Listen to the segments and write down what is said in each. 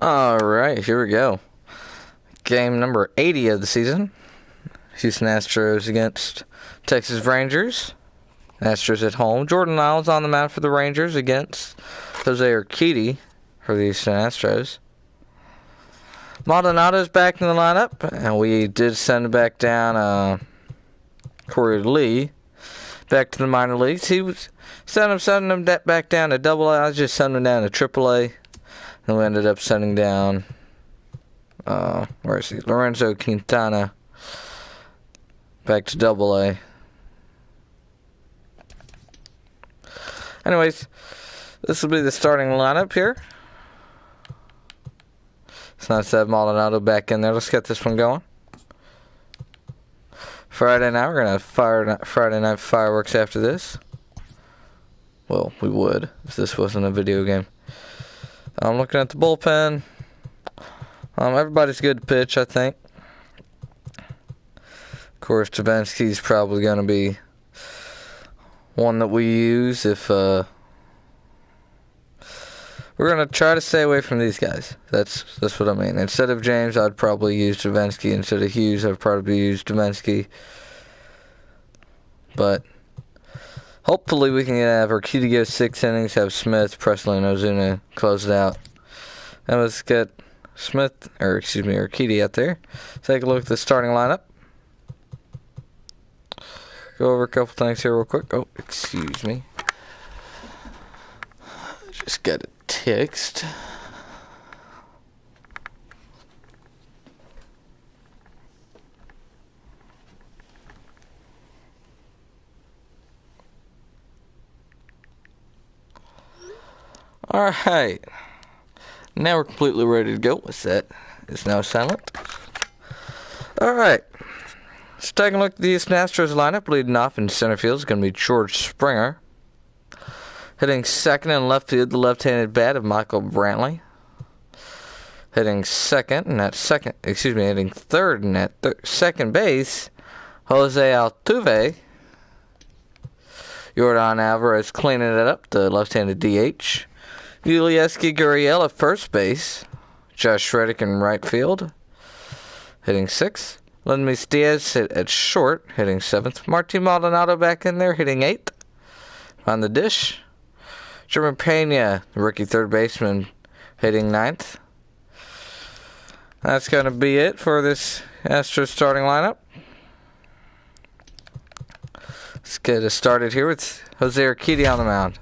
Alright, here we go. Game number 80 of the season. Houston Astros against Texas Rangers. Astros at home. Jordan Lyles on the mound for the Rangers against Jose Urquidy for the Houston Astros. Maldonado's back in the lineup, and we did send back down Corey Lee back to the minor leagues. He was sending him back down to Double A. I was just sending him down to Triple A. And we ended up sending down, Lorenzo Quintana back to Double A. Anyways, this will be the starting lineup here. It's nice to have Maldonado back in there. Let's get this one going. Friday night, we're going to have Friday night fireworks after this. Well, we would if this wasn't a video game. I'm looking at the bullpen. Everybody's good to pitch, I think. Of course, Javinsky's probably going to be one that we use if we're going to try to stay away from these guys. That's what I mean. Instead of James, I'd probably use Javinsky. Instead of Hughes, I'd probably use Javinsky. But hopefully we can have Urquidy go 6 innings, have Smith, Presley, and Ozuna close it out. And let's get Urquidy out there. Take a look at the starting lineup. Go over a couple things here real quick. Oh, excuse me. Just got a text. Alright. Now we're completely ready to go. What's that? It's now silent. Alright. Let's take a look at the Houston Astros lineup. Leading off in center field is going to be George Springer. Hitting second in left field, the left-handed bat of Michael Brantley. Hitting third and at second base, Jose Altuve. Yordan Alvarez cleaning it up, the left-handed DH. Yulieski Gurriel at first base. Josh Reddick in right field, hitting 6th. Lenmis Diaz at short, hitting 7th. Martin Maldonado back in there, hitting 8th. On the dish, German Pena, the rookie third baseman, hitting 9th. That's going to be it for this Astros starting lineup. Let's get it started here with Jose Urquidy on the mound.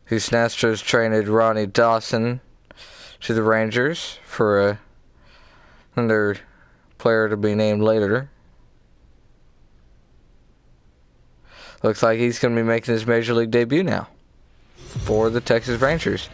Houston Astros traded Ronnie Dawson to the Rangers for another player to be named later. Looks like he's going to be making his Major League debut now for the Texas Rangers.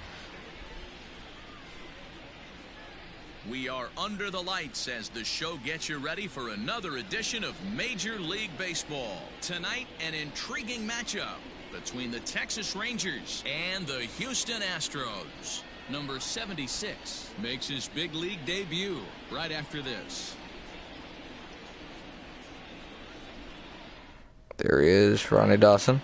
We are under the lights as the show gets you ready for another edition of Major League Baseball. Tonight, an intriguing matchup between the Texas Rangers and the Houston Astros. Number 76 makes his big league debut right after this. There he is, Ronnie Dawson.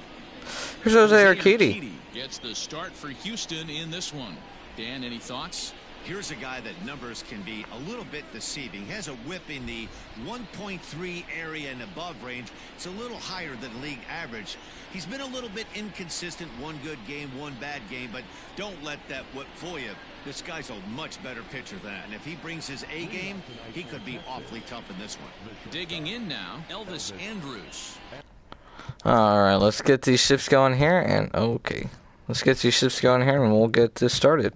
Here's Jose Urquidy. Gets the start for Houston in this one. Dan, any thoughts? Here's a guy that numbers can be a little bit deceiving. He has a whip in the 1.3 area and above range. It's a little higher than league average. He's been a little bit inconsistent. One good game, one bad game, but don't let that whip fool you. This guy's a much better pitcher than that. And if he brings his A game, he could be awfully tough in this one. Digging in now, Elvis Andrus. All right, let's get these shifts going here. And let's get these shifts going here and we'll get this started.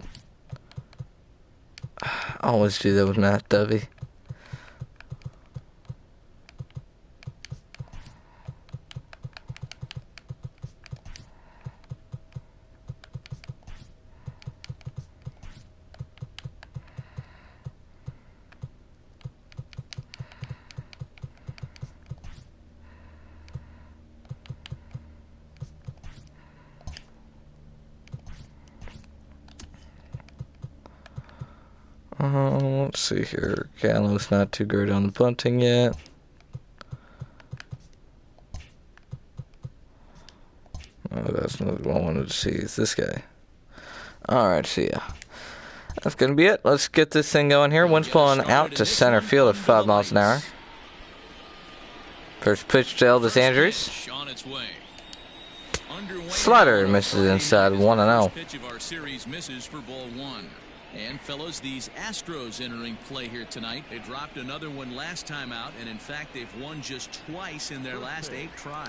I always do that with Matt Dovey. Let's see here. Gallo's not too great on the bunting yet. Oh, that's not what I wanted to see. Is this guy? Alright, see ya. That's going to be it. Let's get this thing going here. Wind's blowing out to center field at 5 miles an hour. First pitch to Elvis Andrews. Slider misses inside 1-0. Pitch of our series misses for ball 1. And fellas, these Astros entering play here tonight. They dropped another one last time out, and in fact, they've won just twice in their last 8 tries.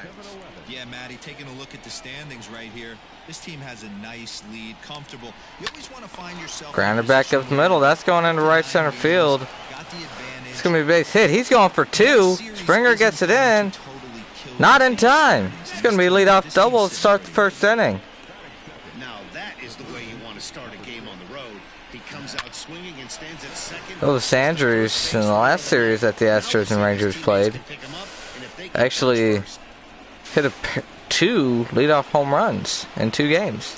Yeah, Matty, taking a look at the standings right here. This team has a nice lead, comfortable. You always want to find yourself. Grounder back up the middle. That's going into right center field. It's going to be a base hit. He's going for 2. Springer gets it in. Not in time. It's going to be a leadoff double to start the first inning. Now that is the way you want to start a game on the road. He comes out swinging and stands at second. Elvis Andrews in the last series that the Astros and Rangers played actually hit 2 leadoff home runs in 2 games.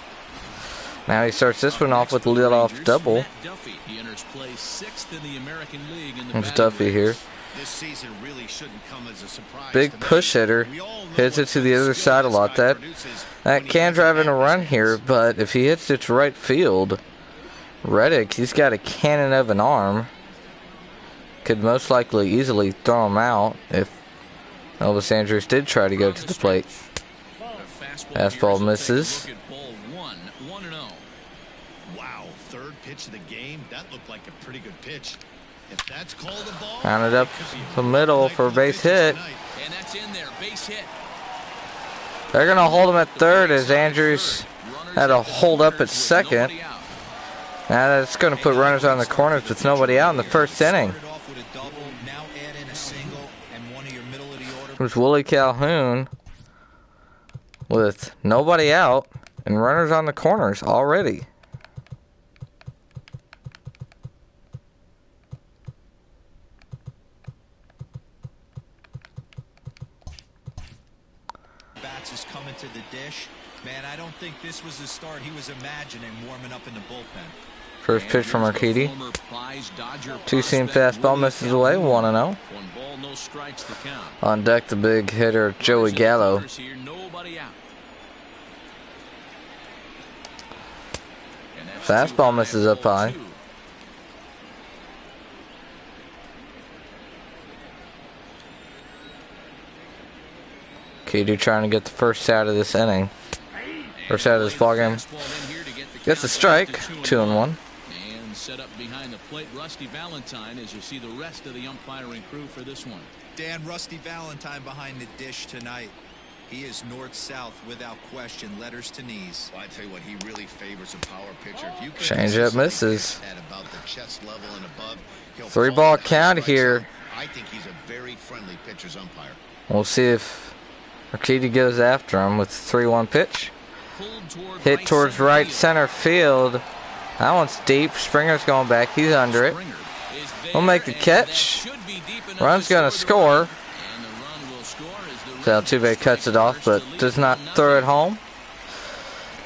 Now he starts this one off with a leadoff double. He enters play 6th in the American League in the There's Duffy here. This season really shouldn't come as a surprise. Big push hitter. Hits it to the other side a lot. That can drive in a run here, but if he hits it to right field, Reddick, he's got a cannon of an arm. Could most likely easily throw him out if Elvis Andrews did try to go to the plate. Fastball misses. Wow, 3rd pitch of the game. That looked like a pretty good pitch. If that's called a ball, Rounded up the middle for a base hit. And that's in there, base hit. They're going to hold him at 3rd as Andrews had a hold up at 2nd. Now that's going to put runners on the corners with nobody out in the first inning. There's Willie Calhoun with nobody out and runners on the corners already. Bats is coming to the dish. Man, I don't think this was the start he was imagining warming up in the bullpen. First pitch from Arcady. 2-seam fastball misses away, 1-0. On deck, the big hitter Joey Gallo. Fastball misses up high. Arcady trying to get the first out of this inning. First out of this ballgame. Gets a strike, 2-1. Set up behind the plate, Rusty Valentine, as you see the rest of the umpiring crew for this one. Dan, Rusty Valentine behind the dish tonight. He is north-south without question, letters to knees. Well, I tell you what, he really favors a power pitcher. If you Change-up misses. At about the chest level and above, 3-ball count here. I think he's a very friendly pitcher's umpire. We'll see if Arcady goes after him with the 3-1 pitch. Hit towards right center field. That one's deep. Springer's going back. He's under it. We'll make the catch. Run's going to score. So Altuve cuts it off, but does not throw it home.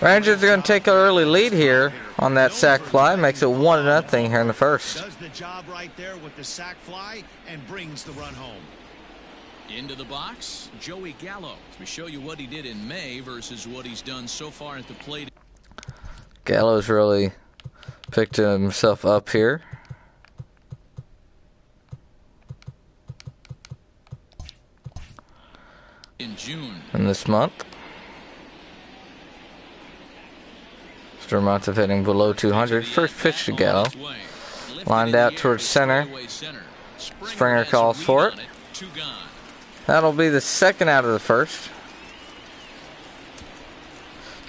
Rangers are going to take an early lead here on that sac fly. Makes it 1-0 here in the first. Does the job right there with the sac fly and brings the run home. Into the box, Joey Gallo. We show you what he did in May versus what he's done so far at the plate. Gallo's really picked himself up here. In June. In this month. After a month of hitting below 200. First pitch to Gallo. Lined out towards center. Springer calls for it. That'll be the second out of the first.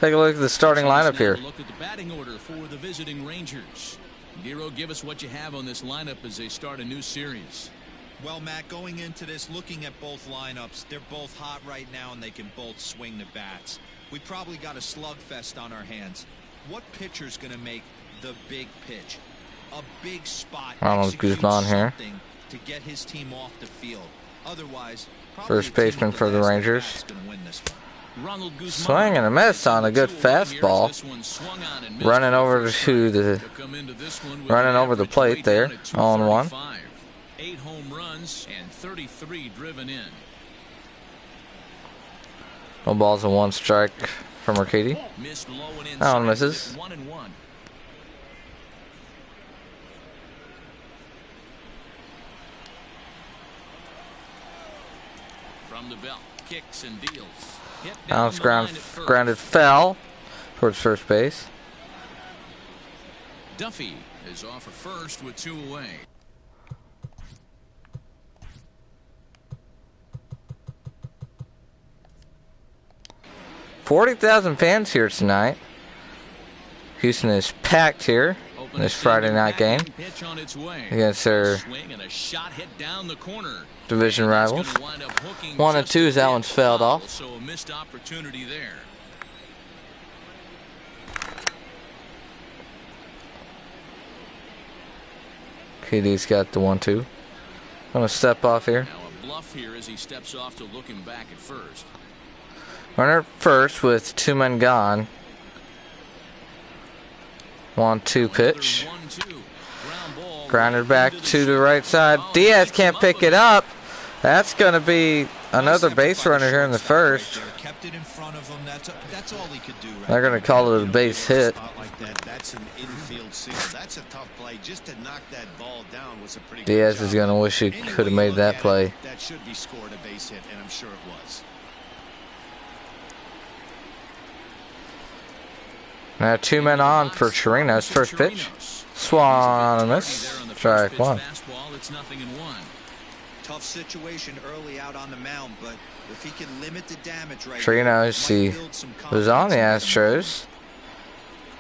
Take a look at the starting lineup here. Look at the batting order for the visiting Rangers. Giro, give us what you have on this lineup as they start a new series. Well, Matt, going into this, looking at both lineups, they're both hot right now and they can both swing the bats. We probably got a slugfest on our hands. What pitcher's going to make the big pitch? A big spot. Ronald Guzman here. To get his team off the field. Otherwise, first baseman for the Rangers. Swing and a miss on a good fastball. Running over the plate there. 0-1. 8 home runs and 33 driven in. No balls and 1 strike from Mercady. Missed low and inside. That one misses. 1-1. From the belt, kicks and deals. Hit down Bounce the line at grounded fell towards first base. Duffy is off at first with 2 away. $40,000 fans here tonight. Houston is packed here in this Friday night game against their division rivals. 1-2 as that one's fouled off. So a missed opportunity there. KD's got the 1-2. Gonna step off here. Now a bluff here as he steps off to look him back at first. Runner at first with 2 men gone. 1-2 pitch. 1-2. Grounded back to the right side. Diaz can't pick it up. That's going to be another base runner here in the first. They're going to call it a base hit. Diaz is going to wish he could have made that play. That should be scored a base hit, and I'm sure it was. Now 2 men on for Chirinos. First pitch. Swung and miss. Strike 1. It's 0-1. Tough situation early out on the mound, but if he can limit the damage right Chirinos, he was on the Astros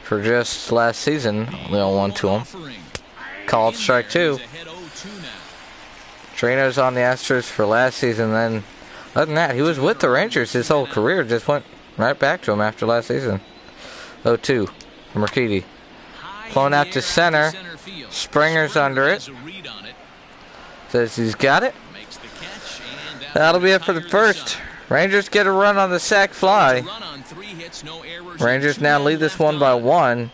for just last season. Only 1 to him. Called strike 2. Chirinos on the Astros for last season. Then, other than that, he was with the Rangers his whole career. Just went right back to him after last season. 0-2 from Mercady. Flown out to center. Springer's under it. Says he's got it. That'll be it for the first. Rangers get a run on the sac fly. Rangers now lead this one by 1.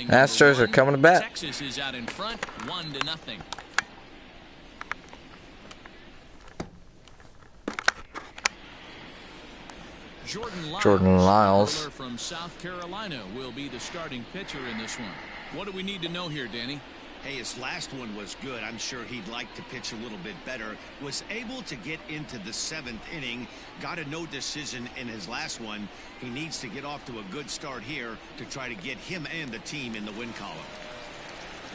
Astros are coming to bat. Texas is out in front, 1-0. Jordan Lyles from South Carolina will be the starting pitcher in this one. What do we need to know here, Danny? Hey, his last one was good. I'm sure he'd like to pitch a little bit better. Was able to get into the 7th inning. Got a no decision in his last one. He needs to get off to a good start here to try to get him and the team in the win column.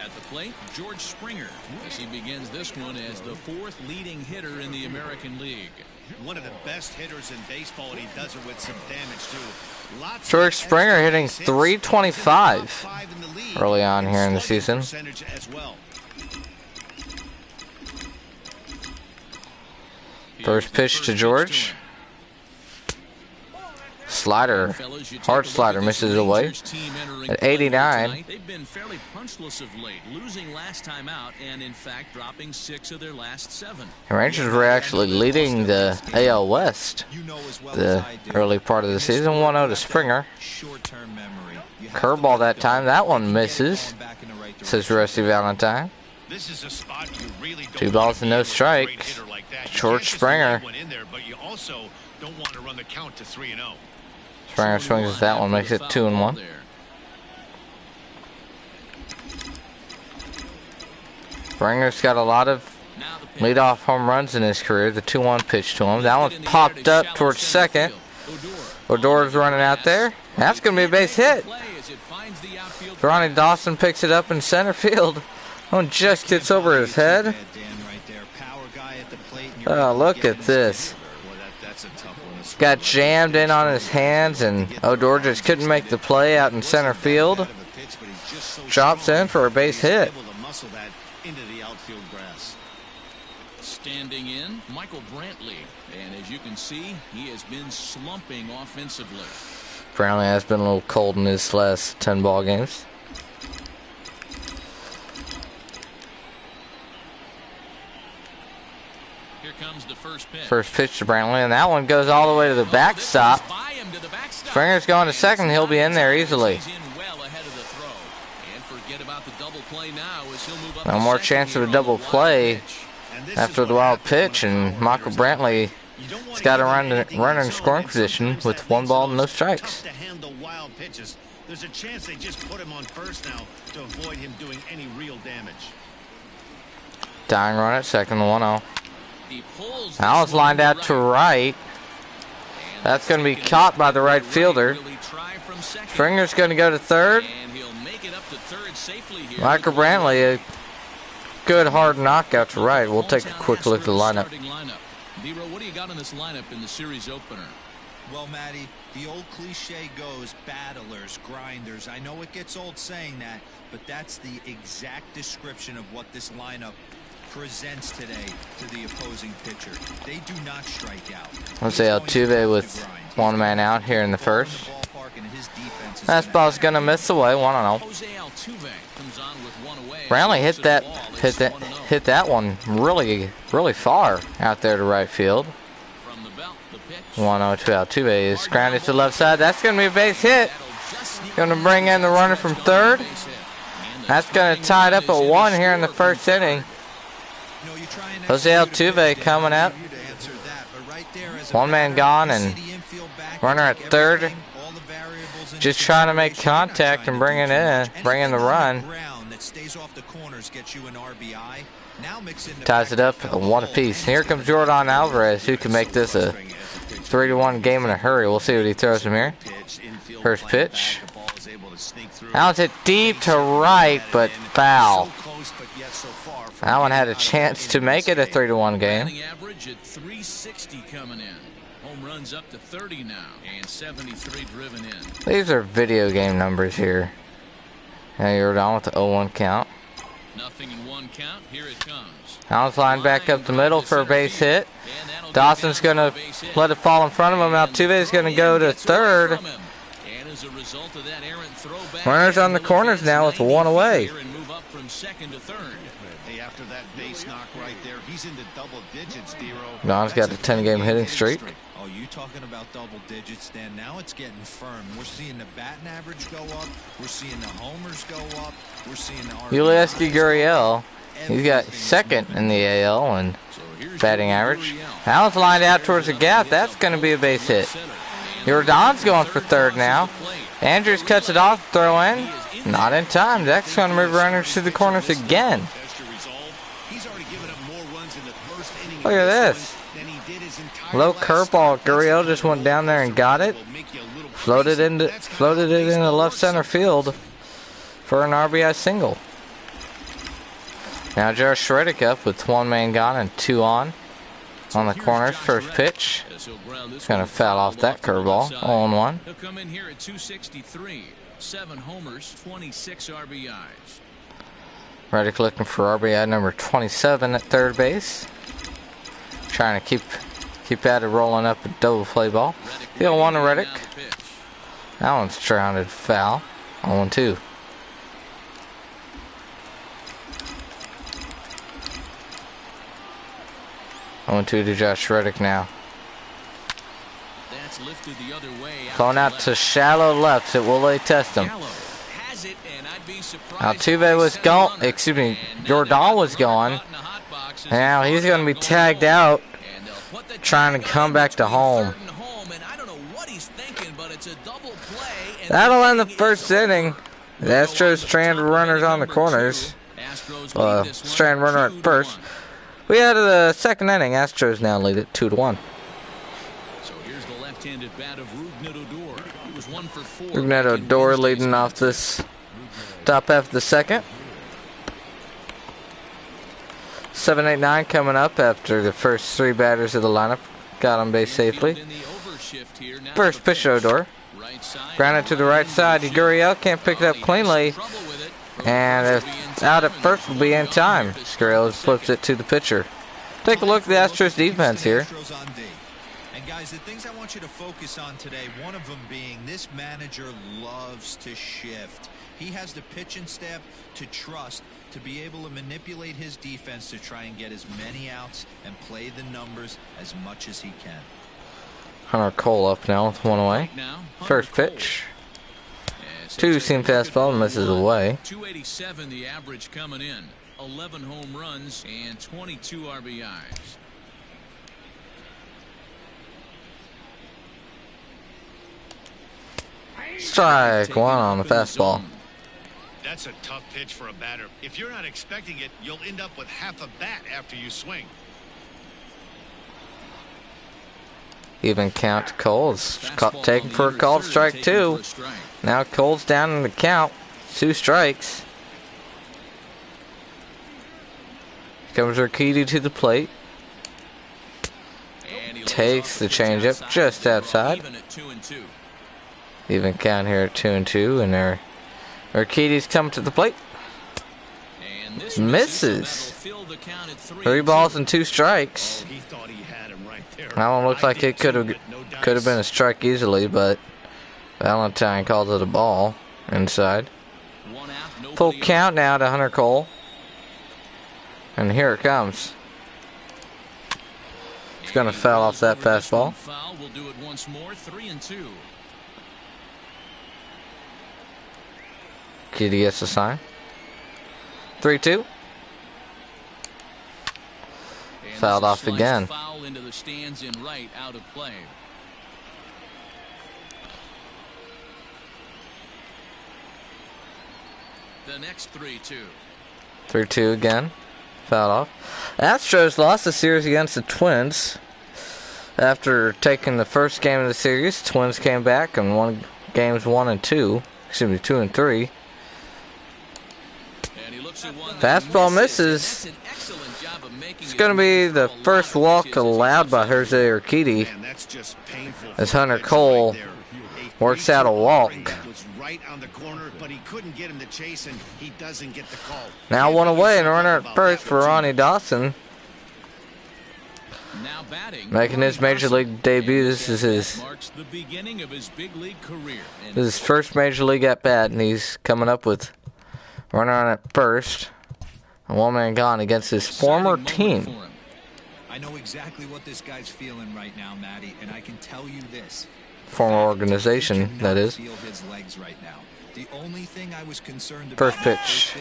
At the plate, George Springer, as he begins this one as the 4th leading hitter in the American League. One of the best hitters in baseball, and he does it with some damage too. Lots George Springer hitting .325 early on here in the season. First pitch to George. Slider, hard slider, misses away at 89. They've been fairly punchless of late, losing last time out and in fact dropping 6 of their last 7. The Rangers were actually leading the AL West the early part of the season. 1-0 to Springer. Curveball that time. That one misses, says Rusty Valentine. 2 balls and no strikes. George Springer. Don't want to run the count to 3-0. Springer swings at that one, makes it 2-1. Springer's got a lot of leadoff home runs in his career. The 2-1 pitch to him. That one popped up towards second. Odor's running out there. That's going to be a base hit. Ronnie Dawson picks it up in center field. One just gets over his head. Oh, look at this. Got jammed in on his hands, and Odor just couldn't make the play out in center field. Drops in for a base hit. Standing in, Michael Brantley. And as you can see, he has been slumping offensively. Brantley has been a little cold in his last 10 ball games. Here comes the first pitch. First pitch to Brantley, and that one goes all the way to the backstop. Springer's going to second. He'll be in there easily. No more chance of a double play after the wild pitch, and Michael Brantley He's got a runner in scoring position with 1 ball and no strikes. To handle wild pitches. There's a chance they just put him on first now to avoid him doing any real damage. Dying run at second, 1-0. Now it's lined out to right. That's going to be caught by the right fielder. Springer's going to go to third. Michael Brantley, a good hard knockout to right. We'll take a quick look at the lineup. What do you got in this lineup in the series opener? Well, Matty, the old cliche goes, battlers, grinders. I know it gets old saying that, but that's the exact description of what this lineup presents today to the opposing pitcher. They do not strike out. Jose Altuve with 1 man out here in the first. Fastball's gonna miss away, 1-0. Brantley hit that one really far out there to right field. 1-0 to Altuve is grounded to the left side. That's gonna be a base hit. Gonna bring in the runner from third. That's gonna tie it up at 1 here in the first inning. Jose Altuve coming up. 1 man gone and runner at third. Just trying to make contact and bring in the run. Ties it up at 1 apiece. Here comes Jordan Alvarez, who can make this a 3-1 game in a hurry. We'll see what he throws from here. First pitch. That was hit deep to right, but foul. That one had a chance to make it a 3-1 game. Average at 360 coming in. Home runs up to 30 now, and 73 driven in. These are video game numbers here. Now you're down with the 0-1 count. Nothing in 1 count. Here it comes. Allen's lined back up the middle for a base hit. Dawson's going to let it fall in front of him. Altuve's going to go to third. Runners on the corners now with 1 away. After that base knock right there, he's into double digits, Dero. Don's got the 10-game hitting streak. Oh, you talking about double digits, Dan? Now it's getting firm. We're seeing the batting average go up. We're seeing the homers go up. We're seeing the Yulieski Gurriel, he's got second in the AL and batting average. Allen's lined out towards the gap. That's going to be a base hit. Jordan's going for third now. Andrews cuts it off, throw in. Not in time. That's going to move runners to the corners again. Look at this. Low curveball. Gurriel just went down there and got it. Floated it into left center field for an RBI single. Now Josh Reddick up with 1 man gone and 2 on the corners. First pitch. He's going to foul off that curveball. 0-1. He'll come in here at 263. 7 homers, 26 RBIs. Reddick looking for RBI number 27 at third base. Trying to keep at it, rolling up a double play ball. Field 1 to Reddick. That one's grounded foul. 0-2. To Josh Reddick now. Going out to shallow left. It will lay test him. Altuve was gone. Excuse me, Jordan was gone. Now he's going to be tagged out, trying to come back to home. That'll end the first inning. The Astros strand runners on the corners. Strand runner at first. We had the second inning. Astros now lead it 2-1. So here's the left-handed bat of Rougned Odor. He was 1 for 4. Rougned Odor leading off this top half of the second. 7, 8, 9 coming up after the first 3 batters of the lineup got on base safely. First pitch Odor. Grounded to the right side. Gurriel can't pick it up cleanly. And out at first will be in time. Gurriel flips it to the pitcher. Take a look at the Astros defense here. And guys, the things I want you to focus on today, one of them being this manager loves to shift. He has the pitching staff to trust to be able to manipulate his defense to try and get as many outs and play the numbers as much as he can. Hunter Cole up now with 1 away. First pitch. 2-seam fastball misses away. 287 the average coming in. 11 home runs and 22 RBIs. Strike one on the fastball. That's a tough pitch for a batter. If you're not expecting it, you'll end up with half a bat after you swing. Even count to Cole's taken for a called strike 2. Now Cole's down in the count. 2 strikes. Comes Urquidy to the plate. Takes the changeup just outside. Even count here at 2-2, and there Urquidy's coming to the plate. Misses. 3 balls and 2 strikes. That one looks like it could have been a strike easily, but Valentine calls it a ball inside. Full count now to Hunter Cole. And here it comes. He's going to foul off that fastball. We'll do it once more, 3-2. Kitty gets the sign. 3-2. Fouled off again. Foul into the stands in right, out of play. The next 3-2. 3-2 again. Fouled off. Astros lost the series against the Twins. After taking the first game of the series, Twins came back and won games 1 and 2. Excuse me, 2 and 3. Fastball misses. It's going to be the first walk allowed by Jose Urquidy as Hunter Cole works out a walk. Now 1 away and a runner at first for Ronnie Dawson. Making his major league debut. This is his first major league at bat, and he's coming up with runner on at first. A 1-man gone against his former team. I know exactly what this guy's feeling right now, Matty, and I can tell you this. Former organization, that is. Feel his legs right now. The only thing I was concerned about first pitch.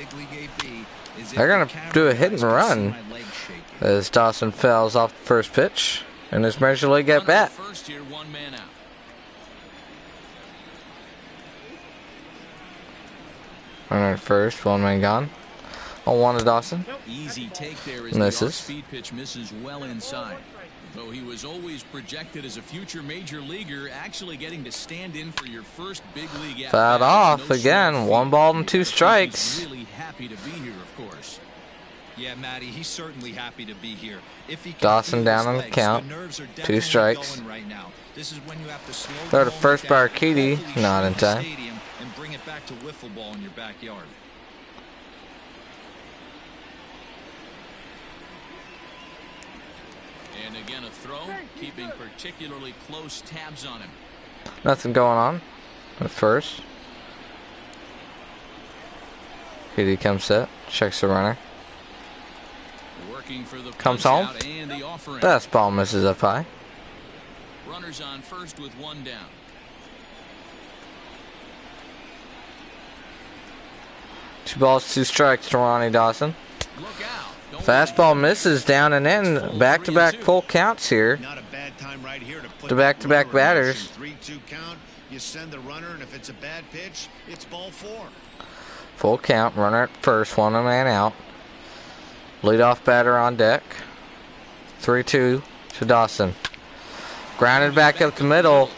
They're going to do a hit and run as Dawson fouls off the first pitch in his major league at bat. Runner at first, 1-man gone. On 1 to Dawson. Easy take there as misses. The off-speed pitch misses well inside. Though he was always projected as a future major leaguer, actually getting to stand in for your first big league at Fouled off again. 1 ball and 2 strikes. Really happy to be here, of course. Yeah, Matty, he's certainly happy to be here. If he Dawson down on the count. 2 strikes. Right now. This is when you have to slow throw to first by Urquidy, not in time. And bring it back to wiffle ball in your backyard. And again a throw, keeping particularly close tabs on him. Nothing going on at first. Urquidy comes set, checks the runner. Working for the comes home. And the fastball misses up high. Runners on first with 1 down. Two balls, 2 strikes to Ronnie Dawson. Look out. Fastball misses down and in. Back-to-back full counts here. Not a bad time right here to put The back-to-back batters. 3-2 count. You send the runner, and if it's a bad pitch, it's ball 4. Full count. Runner at first. 1-man out. Leadoff batter on deck. 3-2 to Dawson. Grounded back up the middle.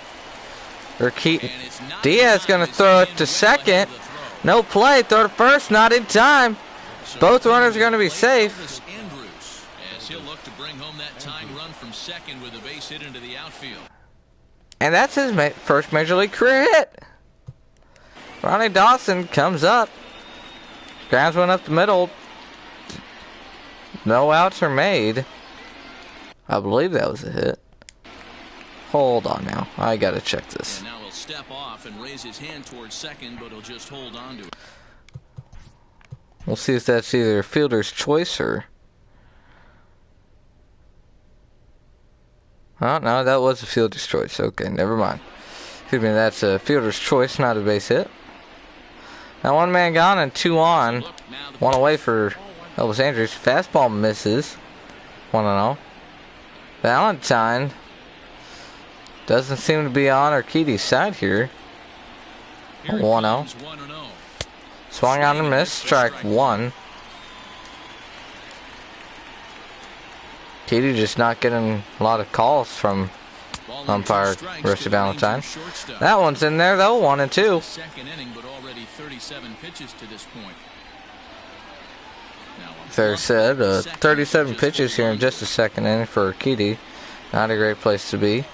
Diaz going to throw it to second. No play. Throw to first. Not in time. Both runners are going to be safe. As he'll look to bring home that tying run from second with a base hit into the outfield. And that's his first major league career hit. Ronnie Dawson comes up. Grounds one up the middle. No outs are made. I believe that was a hit. Hold on now. I got to check this. And now he'll step off and raise his hand towards second, but he'll just hold on to it. We'll see if that's either a fielder's choice or... Oh, no, that was a fielder's choice. Okay, never mind. Excuse me, that's a fielder's choice, not a base hit. Now 1-man gone and 2 on. 1 away for Elvis Andrews. Fastball misses. 1-0. Valentine doesn't seem to be on Urquidy's side here. Here it 1-0. comes, 1-0. Swung on and missed. Strike one. Keedy just not getting a lot of calls from Ball umpire and 2 strikes Rusty to the Valentine. Rangers shortstop. That one's in there though, 1-2. Second inning, but already 37 pitches to this point. Now on Fair top, said, second 37 just pitches here in hold just a second inning for Keedy. Not a great place to be.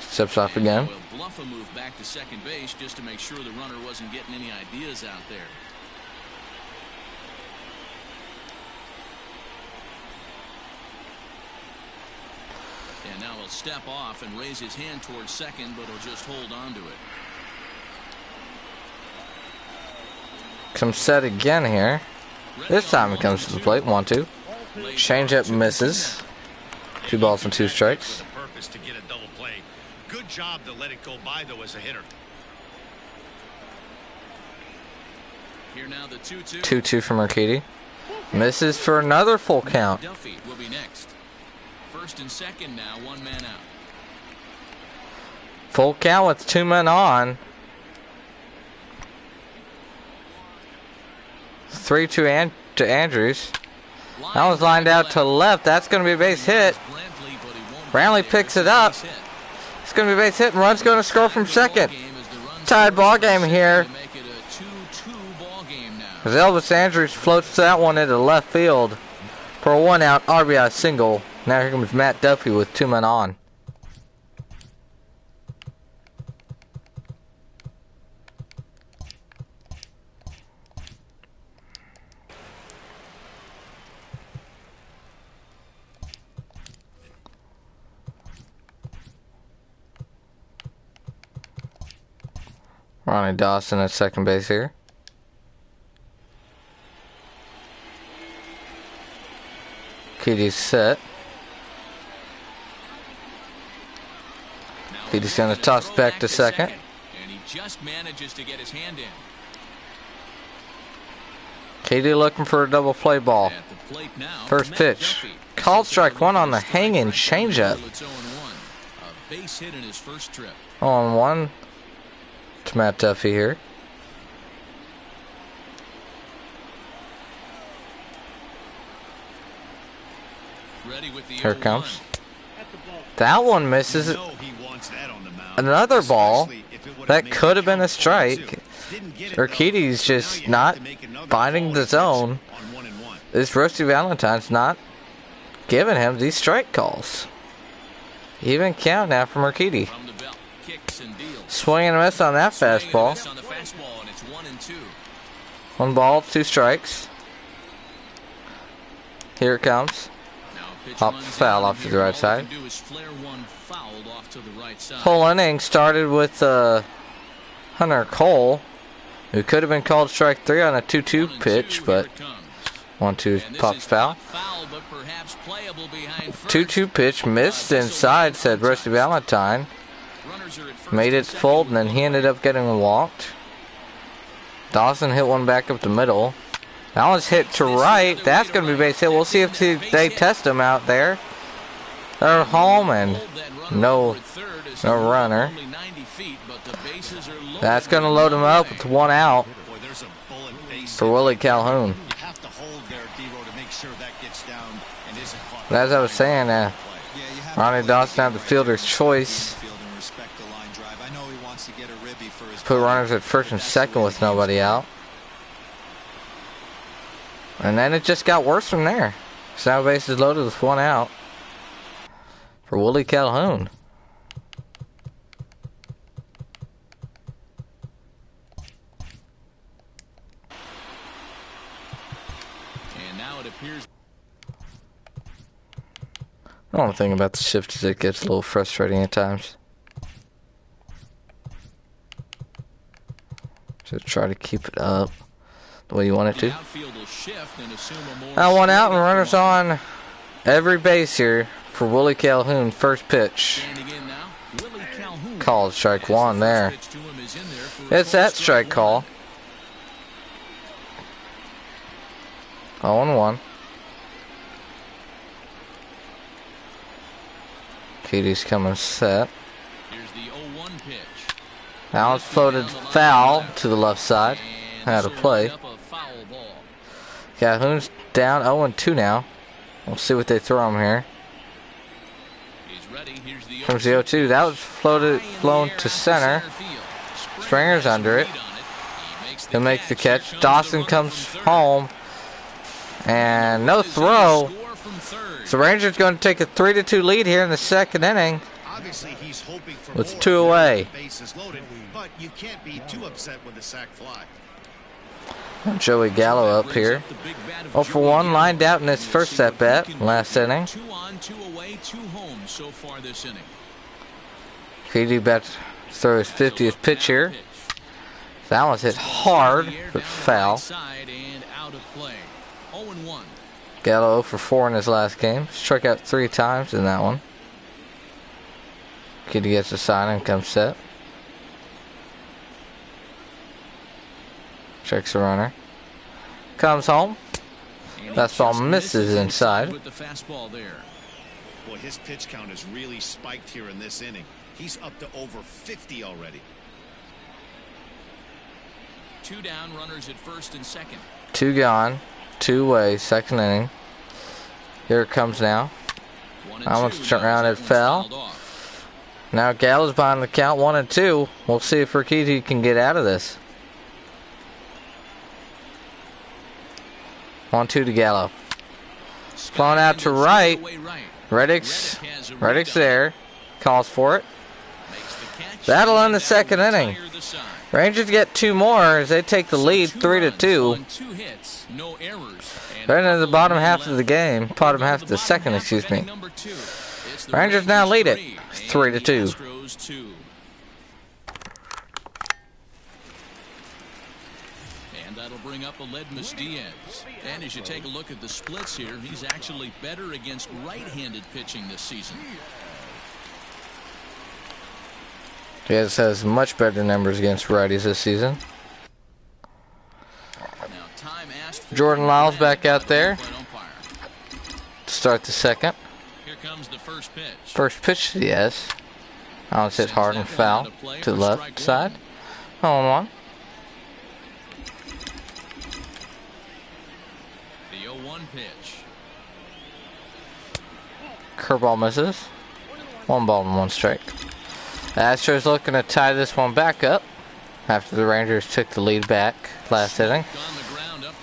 Steps off And again. now he'll bluff a move back to second base just to make sure the runner wasn't getting any ideas out there. And now he'll step off and raise his hand towards second, but he'll just hold on to it. Comes set again here. This time it comes to the plate. 1-2. Changeup misses. 2 balls and 2 strikes. With a purpose to get a double play. Good job to let it go by though as a hitter. Here now the 2-2. 2-2 from Urquidy. Misses for another full count. Duffy will be next. First and second now, 1 man out. Full count with 2 men on. 3-2 to Andrews. That was lined out to left. That's going to be a base hit. Brantley picks it up. It's going to be a base hit, and Run's going to score from second. Tied ball game here. As Elvis Andrews floats that one into left field for a 1-out RBI single. Now here comes Matt Duffy with 2 men on. Ronnie Dawson at second base here. Keedy's set. Keedy's going to toss back to second. And he just manages to get his hand in. Keedy looking for a double play ball. At the plate now, First Matt pitch. Duffy. Called strike one on the hanging changeup. It's 0-1. A base hit in his first trip. 0-1 to Matt Duffy here. Ready with the Here it 0-1. comes. That one misses. You know he wants that on the mound, Another ball especially if it would've that made could have the been a count 4-2. strike. Didn't get it, though. Urquidy's So now just you not have to make another finding call the and zone. pitch on 1-1. This Rusty Valentine's not giving him these strike calls. Even count now from Urquidy. From the belt, kicks and deals. Swing and a miss on that Swing and a fastball. miss on the fastball, and it's 1-2. 1 ball, 2 strikes. Here it comes. Now a pitch Hop runs foul down off to here. the right All he side. can do is flare one fouled off to the right side. Whole inning started with Hunter Cole, who could have been called strike 3 on a 2-2 pitch, but 1-2 pops foul. 2-2 pitch missed inside, said Rusty Valentine. Made it full, and then he ended up getting walked. Dawson hit one back up the middle. That one's hit to right. That's going to be base hit. We'll see if they test him out there. They're home, and no runner. That's going to load him up with 1 out Boy, there's a bullet base for Willie Calhoun. You have to hold there, Devo, to make sure that gets down and isn't caught. But as I was saying, Yeah, you have to Ronnie play Dawson the had the game fielder's right. choice. Field and respect the line drive. I know he wants to get a ribby for his Put buddy, runners at first and but that's the second way with the game's nobody played. out. And then it just got worse from there. So now base is loaded with 1 out for Willie Calhoun. And now it appears The only thing about the shift is it gets a little frustrating at times. So try to keep it up the way you want it the to. outfield will shift and assume a more Now 1 out and straight runners line. on every base here for Willie Calhoun. First pitch. Standing in now, Willie Calhoun. Called strike As the 1 first there. pitch to him is in there for a It's that called strike call. 0-1. Katie's coming set. Here's the 0-1 pitch. Allen's floated foul to the left side. Had a play. Calhoun's down 0-2 now. We'll see what they throw him here. Comes the 0-2. That was flown to center. Springer's under it. He'll make the catch. Dawson comes home. And no throw. So Rangers going to take a 3-2 lead here in the second inning. With 2 away. But you can't be too upset with the sac fly. Joey Gallo up here. 0-for-1, lined out in his first at bat last inning. 2 on, 2 away, 2 home so far this inning. KD about to throw his 50th pitch here. That one's hit hard, but foul. Gallo 0-for-4 in his last game. Struck out 3 times in that one. KD gets a sign and comes set. Checks the runner. Comes home. Fastball misses inside. With the fastball there. Boy, his pitch count has really spiked here in this inning. He's up to over 50 already. 2 down, runners at first and second. 2 gone. 2 away, second inning. Here it comes now. Almost turned around and fell. Now Gallo's behind the count, 1-2. We'll see if Urquidy can get out of this. 1-2 to Gallo. Flown out to right. Reddick's there. Calls for it. That'll end the second inning. Rangers get 2 more as they take the lead 3-2. Right into the bottom half of the game. Bottom half of the second, excuse me. Rangers now lead it 3-2. And that'll bring up Aledmus Diaz. And as you take a look at the splits here, he's actually better against right-handed pitching this season. Diaz has much better numbers against righties this season. Jordan Lyles back out there to start the second. Here comes the first pitch. First pitch to Diaz. Allen's hit hard and foul to the left side. 0-1. The 0-1 pitch. Curveball misses. 1 ball and 1 strike. The Astros looking to tie this one back up after the Rangers took the lead back last inning.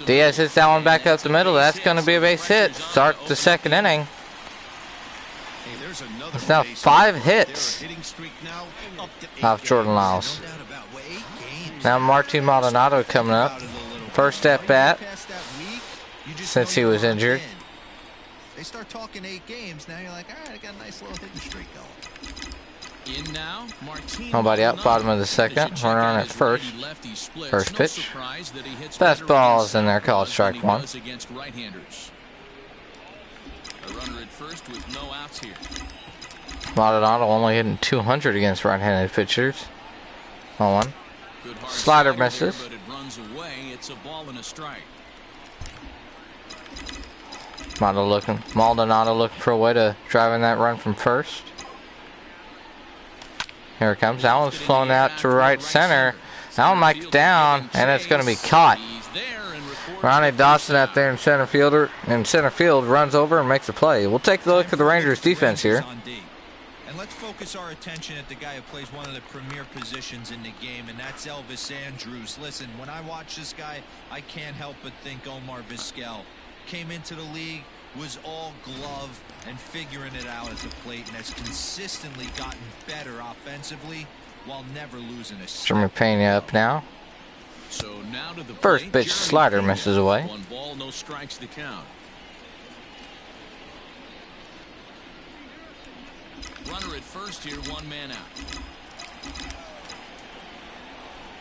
Diaz hits that one back up the middle. That's going to be a base hit. Start the second inning. It's now 5 hits off Jordan Lyles. Now Martin Maldonado coming up. First at bat since he was injured. They start talking 8 games. Now you're like, all right, I got a nice little hitting streak going. In now, nobody out, bottom of the second. Runner on at first. First pitch. Fastball is in there, called strike 1. Maldonado only hitting 200 against right-handed pitchers. 0-1. Slider misses. Maldonado looking for a way to drive in that run from first. Here it comes. Allen's flown out to right center. Allen might down, and it's going to be caught. Ronnie Dawson out there in center field runs over and makes a play. We'll take a look at the Rangers defense here. And let's focus our attention at the guy who plays one of the premier positions in the game, and that's Elvis Andrus. Listen, when I watch this guy, I can't help but think Omar Vizquel. Came into the league, was all glove and figuring it out at the plate, and has consistently gotten better offensively while never losing a step. Jimmy Pena up now. So now to the first pitch slider misses away. 1 ball, no strikes to count. Runner at first here, 1 man out.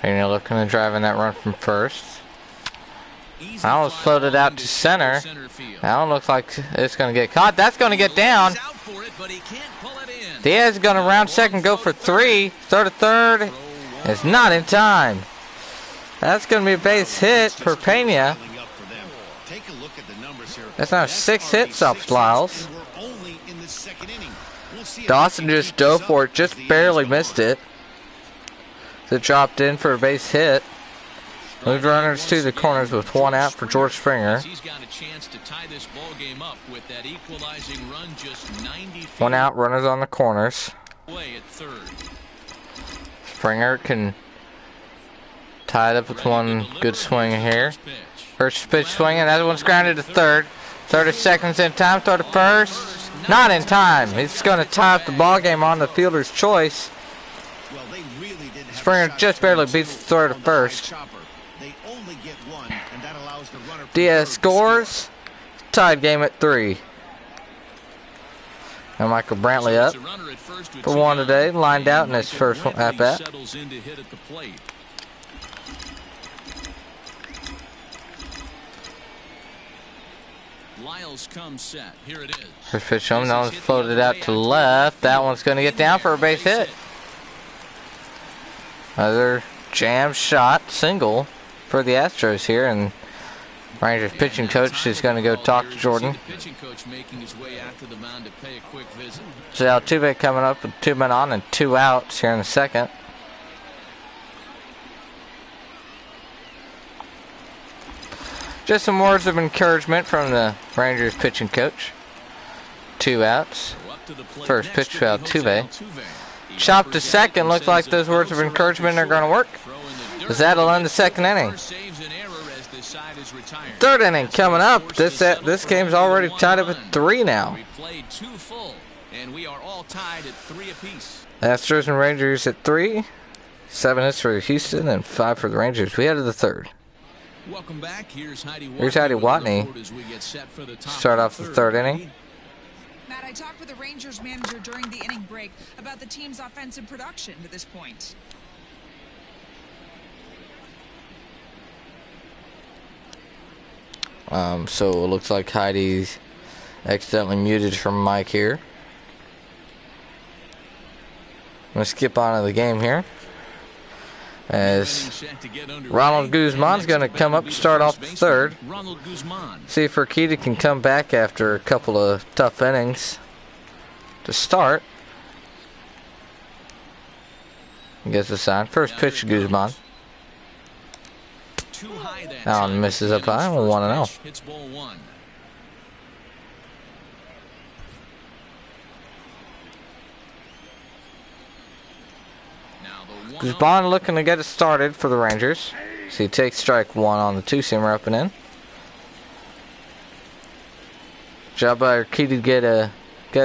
Pena looking to drive in that run from first. Allen's floated out to center. Allen looks like it's going to get caught. That's going to get down. Diaz is going to round second, go for 3. Throw to third. It's not in time. That's going to be a base hit for Pena. That's now 6 hits off Lyles. see Dawson just dove for it, just barely missed it. It dropped in for a base hit. Moved runners to the corners with one out for George Springer. He's got a chance to tie this ball game up with that equalizing run just 90 feet One out, runners on the corners. away at third. Springer can tie it up with one good swing here. First pitch swinging, that one's grounded to third. 30 seconds in time, throw to first. Not in time. He's going to tie up the ball game on the fielder's choice. Well, they really did have Springer a just shot barely to beats the throw to on the first. high chopper. They only get one, and that allows the runner from Diaz third to scores. Tied game at 3. And Michael Brantley up for one today. Lined out in his first at bat. Settles in to hit at the plate. Lyles comes set. Here it is. First pitch home, that one's floated out to left. That one's going to get down for a base hit. Another jam shot, single for the Astros here, and Rangers pitching coach is going to go talk to Jordan. Pitching coach making his way out to the mound to pay a quick visit. So Altuve coming up with 2 men on and 2 outs here in the second. Just some words of encouragement from the Rangers pitching coach. 2 outs. First pitch for Altuve. Chopped to second. Looks like those words of encouragement are going to work. As that'll end the second inning. Third inning coming up. This game's already tied up at 3 now. We played 2 full, and we are all tied at 3 apiece. Astros and Rangers at 3. 7 hits for Houston and 5 for the Rangers. We head to the third. Welcome back. Here's Heidi Watney. Start off the third inning. Matt, I talked with the Rangers manager during the inning break about the team's offensive production to this point. So it looks like Heidi's accidentally muted from Mike here. I'm going to skip on to the game here. As Ronald Guzman's going to come up to start off the third. See if Urquidy can come back after a couple of tough innings to start. Gets the sign. First pitch to Guzman. That one misses up high. 1-0. Guzman looking to get it started for the Rangers. So he takes strike 1 on the 2-seamer up and in. Job by Urquidy to get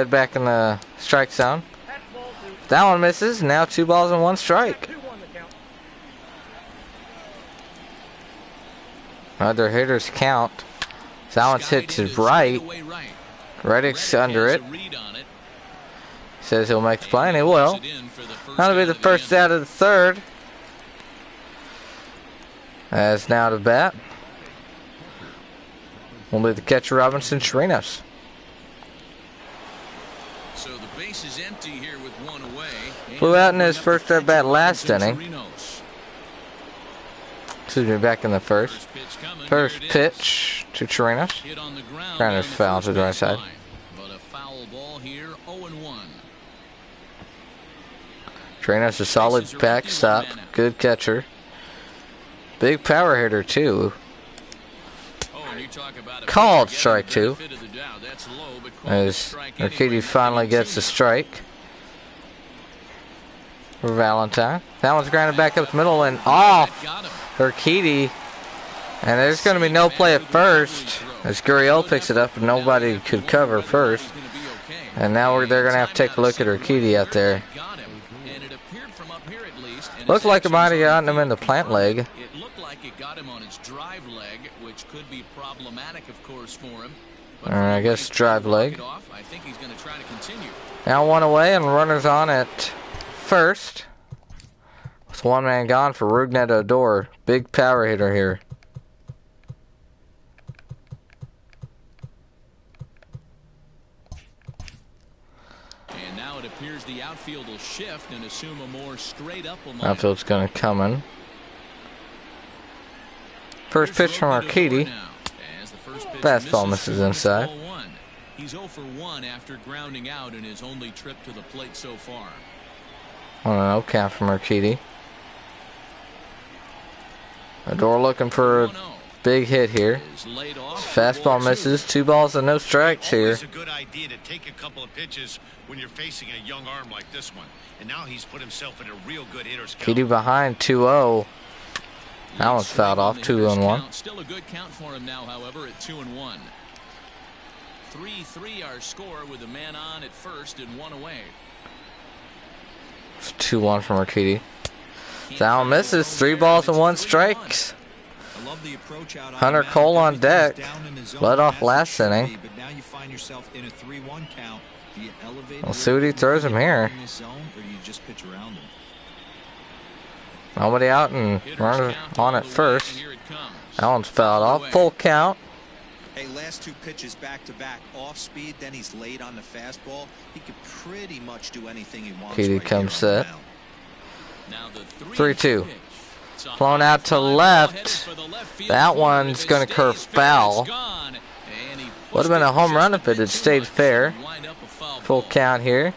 it back in the strike zone. That one misses. Now 2 balls and 1 strike. Other hitters count. So that one's hit to right. Reddick's under it. Says he'll make the play, and he will. That'll be the first out of the third. As now to bat will be the catcher Robinson Chirinos. So the base is empty here with 1 away. Flew out in his first at bat last inning. Excuse me, back in the first. First pitch to Chirinos. Grander's foul to the right side. But a foul ball here, 0-1. Chirinos a solid backstop. Good catcher. Big power hitter too. Called strike 2. As Urquidy finally gets the strike for Valentine. That one's grounded back up the middle and off Urquidy. And there's going to be no play at first as Gurriel picks it up, but nobody could cover first. And now they're going to have to take a look at Urquidy out there. Looked like it might have gotten him in the plant leg. It looked like it got him on his drive leg, which could be problematic, of course, for him. But I guess drive leg. I think he's going to try to continue. Now 1 away and runners on at first. With 1 man gone for Rougned Odor. Big power hitter here. And now it appears the outfield will shift and assume a more straight-up alignment. Outfield's going to come in. First pitch from Urquidy. Fastball misses inside. He's 0 for 1 after grounding out in his only trip to the plate so far. 1-0 count from Urquidy. Adore looking for a big hit here. Fastball misses. 2 balls and no strikes here. It's a good idea to take a couple of pitches when you're facing a young arm like this one. And now he's put himself in a real good hitter's count. Urquidy behind 2-0. That one's fouled off. 2-1. Still a good count for him now, however, at 2-1. 3-3 our score with a man on at first and 1 away. 2-1 from Urquidy. That one misses. 3 balls and 1 strikes. Hunter Cole on deck. Led off last inning. We'll see what he throws him here. Nobody out and runner on at first. That one's fouled off. Full count. Hey, last 2 pitches back to back off speed, then he's late on the fastball. He could pretty much do anything he wants. Urquidy comes set. 3-2. Flown Flown out to left. That one's going to curve foul. Would have been a home run if it had stayed fair. Full count here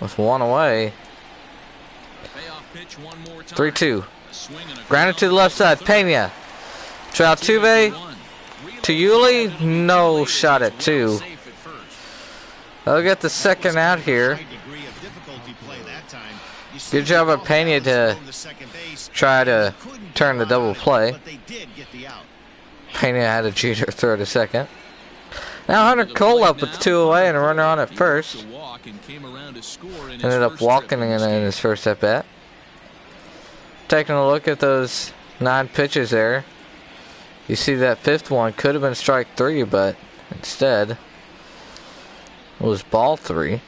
with 1 away. 3-2. Grounded to the left side. Pena. To Altuve. To Yuli. No shot at 2. They'll get the second out here. Good job of Pena to try to turn the double play. Pena had a cheater throw to second. Now Hunter Cole up with 2 away and a runner on at first. Ended up walking in his first at bat. Taking a look at those 9 pitches there. You see that 5th one could have been strike 3, but instead it was ball 3.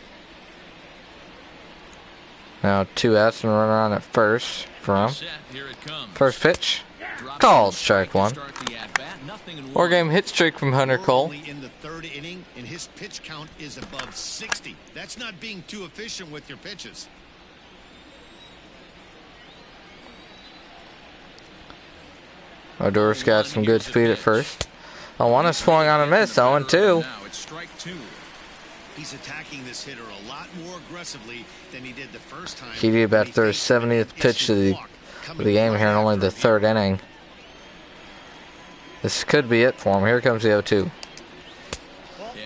Now 2 outs and a runner on at first from first pitch. Called strike 1. 4-game hit streak from Hunter Cole. In the 3rd inning, and his pitch count is above 60. That's not being too efficient with your pitches. Odor's got some good speed at first. One is swung on a miss. 0-2. He's attacking this hitter a lot more aggressively than he did the first time. He did about their 70th pitch of the game here in only the 3rd inning. This could be it for him. Here comes the 0-2.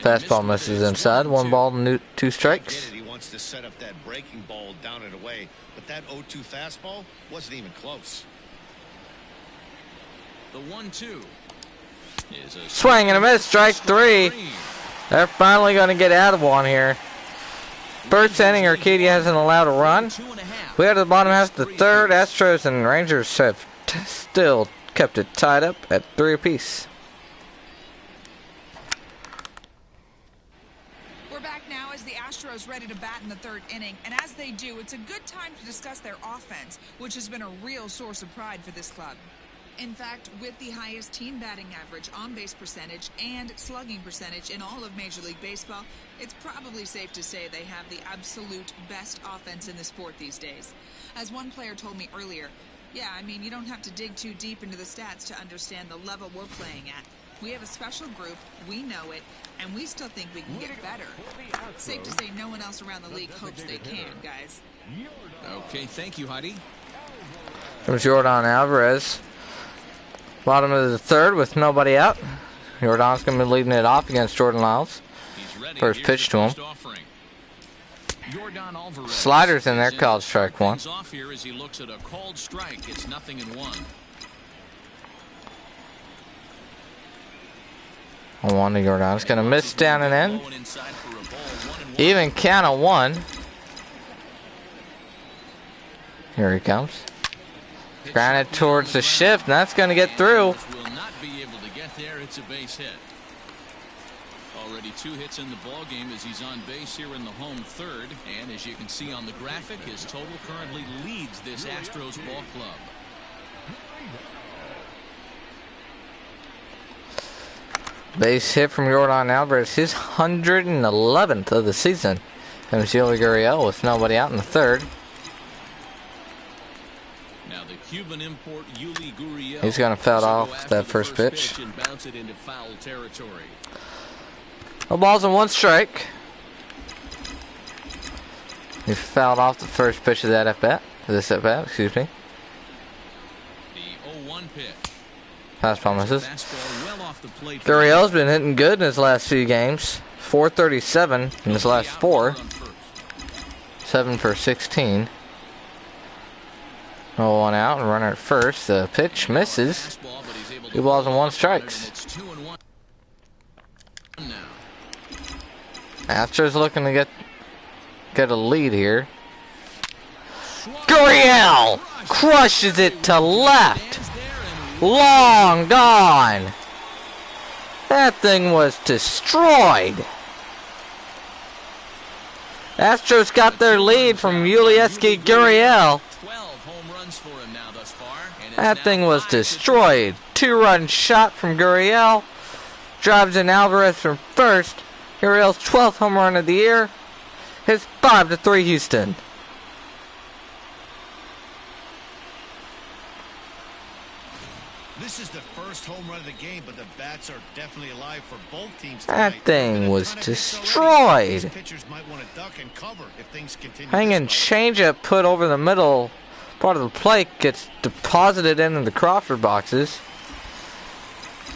Fastball misses inside. 1 ball, 2 strikes. He wants to set up that breaking ball down and away, but that 0-2 fastball wasn't even close. The 1-2 is a Swing and a miss. Strike 3. They're finally going to get out of one here. First inning, Urquidy hasn't allowed a run. We are at the bottom half of the 3rd. Astros and Rangers have still kept it tied up at 3 apiece. We're back now as the Astros ready to bat in the 3rd inning. And as they do, it's a good time to discuss their offense, which has been a real source of pride for this club. In fact, with the highest team batting average, on-base percentage, and slugging percentage in all of Major League Baseball, it's probably safe to say they have the absolute best offense in the sport these days. As one player told me earlier, yeah, I mean, you don't have to dig too deep into the stats to understand the level we're playing at. We have a special group, we know it, and we still think we can get better. Safe to say no one else around the league hopes they can, guys. Okay, thank you, Heidi. Comes Jordan Alvarez. Bottom of the 3rd with nobody out. Jordan's going to be leading it off against Jordan Lyles. First pitch to him. Sliders in there, called strike 1. Off here as he looks at a called strike. It's 0-1. 1 to Jordan. It's going to miss down and in. Even count of 1. Here he comes. Grounded towards the shift, and that's going to get through. Will not be able to get there. It's a base hit. Already 2 hits in the ball game as he's on base here in the home 3rd. And as you can see on the graphic, his total currently leads this Astros ball club. Base hit from Jordan Alvarez, his 111th of the season. And Yuli Gurriel with nobody out in the 3rd. Now the Cuban import Yuli Gurriel. He's going to foul off that first pitch. And bounce it into foul territory. No balls and 1 strike. He fouled off the first pitch of that at bat. This at bat, excuse me. The 0-1 pitch. Fastball misses. Fastball well off the plate. Gurriel's been hitting good in his last few games. 437 in his last 4. 7 for 16. 0-1 out and runner at first. The pitch misses. 2 balls and 1 strikes. Astros looking to get a lead here. Gurriel crushes it to left. Long gone. That thing was destroyed. Astros got their lead from Yulieski Gurriel. That thing was destroyed. 2-run shot from Gurriel. Drives in Alvarez from first. Gurriel's 12th home run of the year. Hits 5-3 Houston. This is the first home run of the game, but the bats are definitely alive for both teams That tonight. thing was destroyed. Pitchers might want to duck and cover if things continue. Hanging changeup put over the middle part of the plate gets deposited into the Crawford boxes.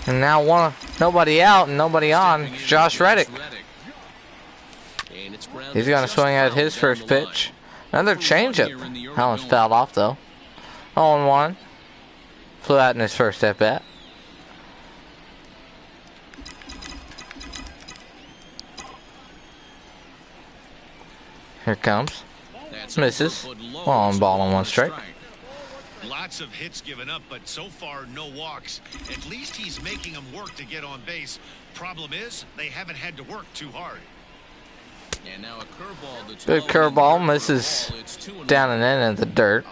And now nobody out and nobody on. Josh Reddick. He's going to swing at his first pitch. Another changeup. That one's fouled off though. 0-1. Flew out in his first at bat. Here comes. Misses. 1 ball and 1 strike. Lots of hits given up, but so far no walks. At least he's making them work to get on base. Problem is, they haven't had to work too hard. And now a curveball that's Good curveball, misses down and in at the dirt.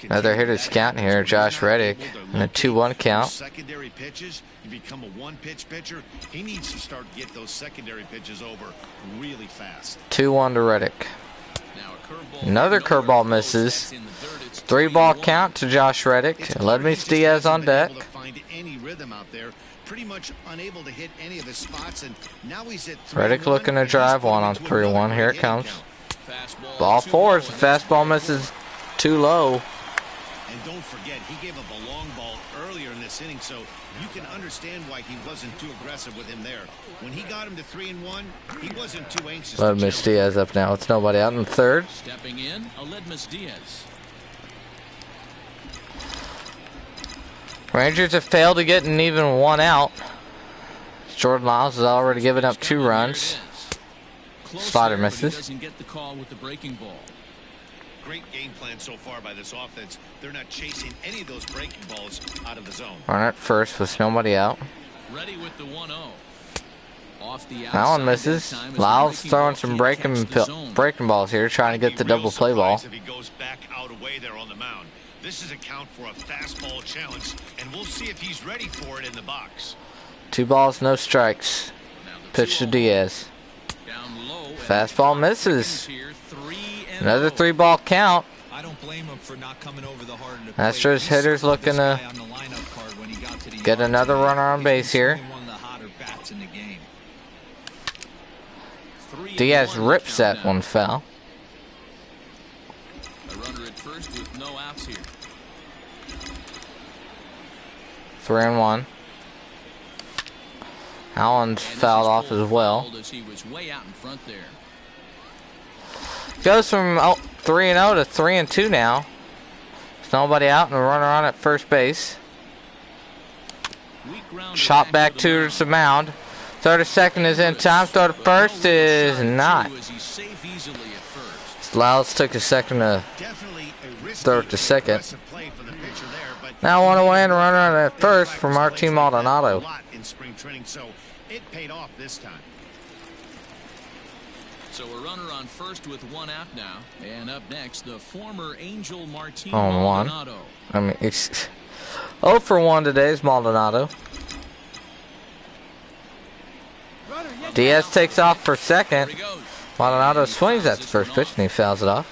Another hitter's count here, Josh Reddick, and a 2-1 count. Secondary pitches, you become a 1-pitch pitcher. He needs to start to get those secondary pitches over really fast. 2-1 to Reddick. Another curveball misses. 3-ball count to Josh Reddick. Ledmus Diaz on deck. Pretty much unable to hit any of his spots, and now he's at Reddick looking to drive 1 on 3-1. Here it comes. Ball 4. The fastball misses too low. And don't forget, he gave up a long ball earlier in this inning, so you can understand why he wasn't too aggressive with him there. When he got him to 3-1, he wasn't too anxious. Ledmus Diaz up now. It's nobody out in the third. Stepping in, Ledmus Diaz. Rangers have failed to get an even 1 out. Jordan Lyles has already given up 2 runs. Slider misses. Doesn't get the call with the breaking ball. Great game plan so far by this offense. They're not chasing any of those breaking balls out of the zone. Runner at first with nobody out. Ready with the 1-0. Off the That one misses. Lyles throwing some breaking balls here, trying to get the double play ball. If he goes back out away there on the mound. This is a count for a fastball challenge, and we'll see if he's ready for it in the box. 2 balls, no strikes. Pitch to Diaz. Fastball misses. Another 3-ball count. I don't blame him for not coming over the heart of the Astros hitters looking to get another runner on base here. Diaz rips that one foul. A runner at first with no outs here. 3-1. Allen's fouled off as well. He was way out in front there. Goes from 3-0 to 3-2 now. There's nobody out and a runner on at first base. Shot back to the mound. Third or second is in time. Throw to first is not. Lyles took a second to throw it to second. Now 1 away and a runner on at first from Martin Maldonado. It paid off this time. So a runner on first with 1 out now. And up next, the former Angel Martin 0-1. Maldonado. I mean, 0 for 1 today is Maldonado. Diaz takes off for second. Maldonado swings at the first pitch and he fouls it off.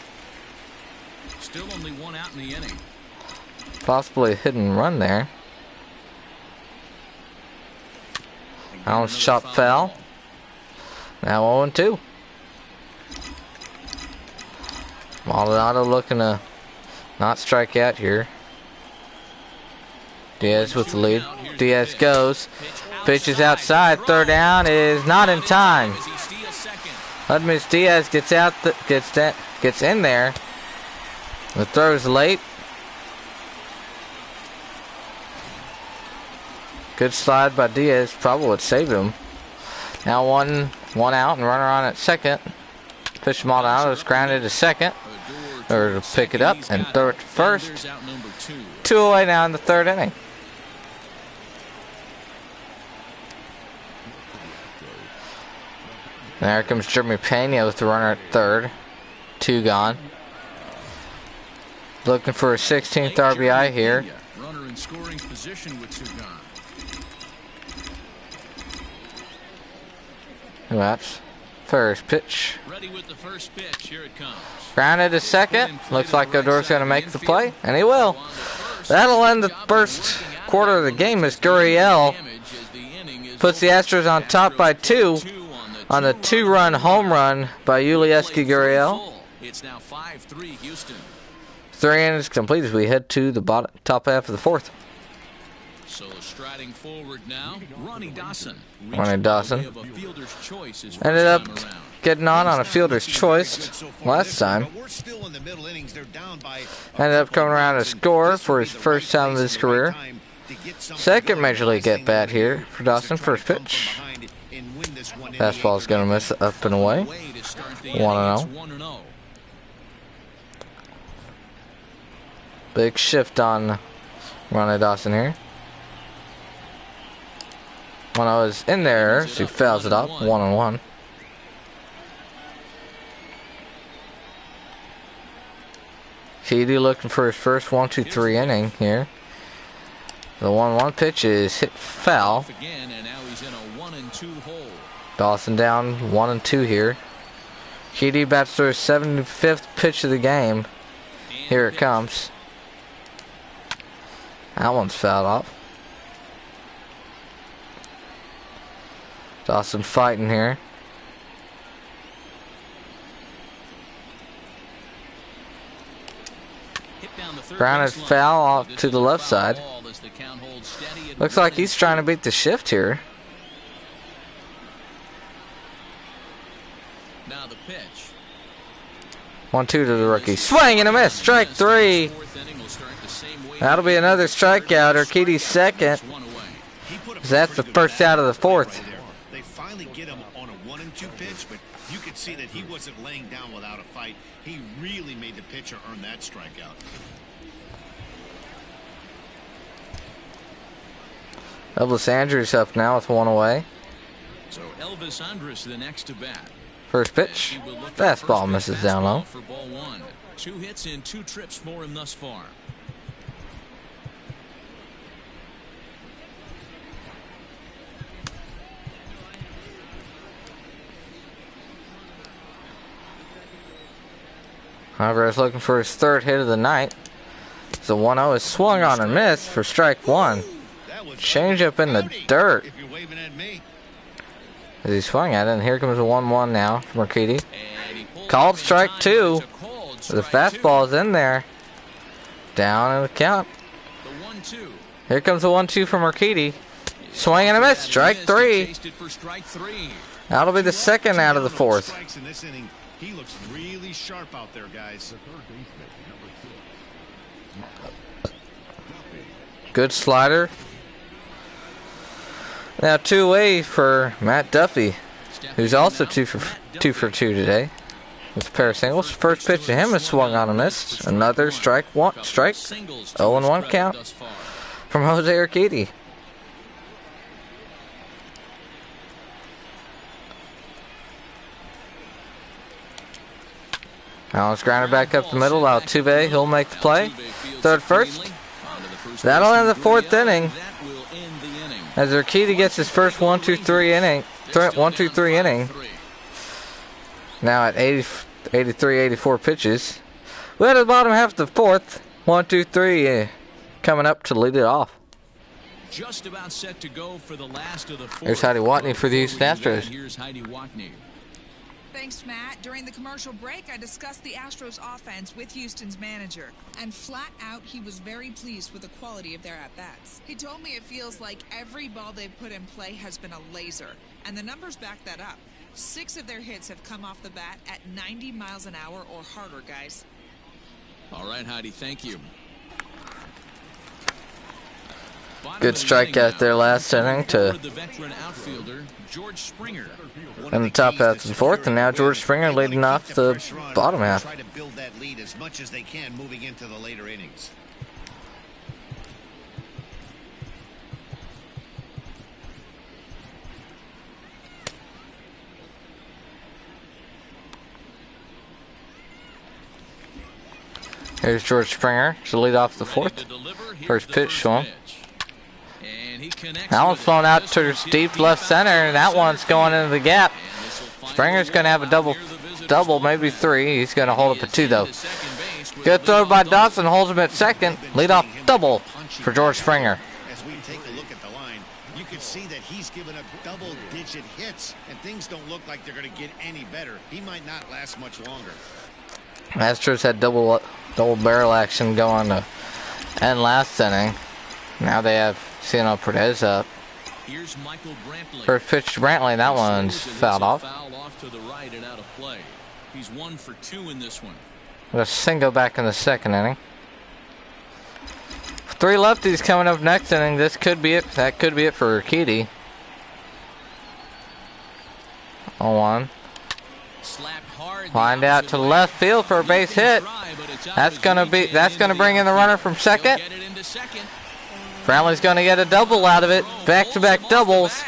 Still only 1 out in the inning. Possibly a hit and run there. Allen's chopped foul. Now 0-2. Maldonado looking to not strike out here. Diaz with the lead. Diaz goes. Pitches outside. Third down is not in time. Ludmix Diaz gets out. Gets in there. The throw's late. Good slide by Diaz. Probably would save him. Now one out and runner on at second. Pitch to Maldonado is grounded to second. Or to pick it up and throw it to first. 2 away now in the third inning. There comes Jeremy Pena with the runner at third. 2 gone. Looking for a 16th RBI here. Runner in scoring position with 2 gone. That's first pitch. Ready with the first pitch. Here it comes. Grounded to second. Looks like Odor's going to make the play, and he will. That'll end the first quarter of the game as Gurriel puts the Astros on top by 2 on a 2-run home run by Yulieski Gurriel. It's now 5-3 Houston. 3 innings complete as we head to the top half of the fourth. So striding forward now, Ronnie Dawson. Ended up getting on a fielder's choice last time. Ended up coming around to score for his first time of his career. Second major league at bat here for Dawson. First pitch. Fastball's going to miss up and away. 1-0. Big shift on Ronnie Dawson here. 1-0 is in there, so he fouls it up. 1-1. Keedy looking for his first 1-2-3 inning here. The 1-1 pitch is hit foul. Dawson down 1-2 here. Keedy bats to his 75th pitch of the game. Here it comes. That one's fouled off. Dawson fighting here. Grounded foul off to the left side. Looks like he's trying to beat the shift here. Now the pitch. 1-2 to the rookie. Swing and a miss. Strike 3. That'll be another strikeout. Urquidy's second. That's the first out of the fourth. They finally get him on a 1-2 pitch, but you could see that he wasn't laying down without a fight. He really made the pitcher earn that strikeout. Elvis Andrews up now with 1 away. So Elvis Andrus the next to bat. First pitch. Fastball misses down low. For ball 1. 2 hits in 2 trips for him thus far. Alvarez looking for his third hit of the night. The 1-0 is swung on and missed for strike 1. Change up in the dirt. As he swung at it, and here comes a 1-1 now from Urquidy. Called strike 2. The fastball is in there. Down in the count. Here comes a 1-2 from Urquidy. Swing and a miss. Strike 3. That'll be the second out of the fourth. He looks really sharp out there, guys. Good slider. Now 2 away for Matt Duffy, who's also 2 for 2 today with a pair of singles. First pitch to him is swung on and missed. Another strike. 0-1 count from Jose Urquidy. Now it's grounded back up the middle. Altuve, he'll make the play. Third first. That'll end the fourth inning. As Urquidy gets his first 1-2-3 inning. 1-2-3 inning. Now at 83-84 pitches. We're at the bottom half of the fourth. 1-2-3 coming up to lead it off. Just about set to go for the last of the fourth. Here's Heidi Watney for the Houston Astros. Here's Heidi Watney. Thanks, Matt. During the commercial break, I discussed the Astros offense with Houston's manager. And flat out, he was very pleased with the quality of their at-bats. He told me it feels like every ball they've put in play has been a laser. And the numbers back that up. 6 of their hits have come off the bat at 90 miles an hour or harder, guys. All right, Heidi, thank you. Good strikeout there last inning to the veteran outfielder George Springer. in the top half of the fourth, and now George Springer leading off the bottom half. Try to build that lead as much as they can moving into the later innings. Here's George Springer to lead off the fourth. First pitch to him. That one's flown out to deep left center, and that one's going into the gap. Springer's going to have a double, maybe 3. He's going to hold up a 2, though. Good throw by Dawson, holds him at second. Leadoff double for George Springer. As we take a look at the line, you can see that he's given up double-digit hits, and things don't look like they're going to get any better. He might not last much longer. Astros had double barrel action going to end last inning. Now they have Ciano Perez up. Here's Michael Brantley. First pitch to Brantley, that one's fouled off. Foul off to the right and out of play. He's 1 for 2 in this one. A single back in the second inning. 3 lefties coming up next inning. This could be it. That could be it for Urquidy. 0-1. Lined out to left field for a base hit. That's gonna bring in the runner from second. Brantley's gonna get a double out of it. Back-to-back doubles.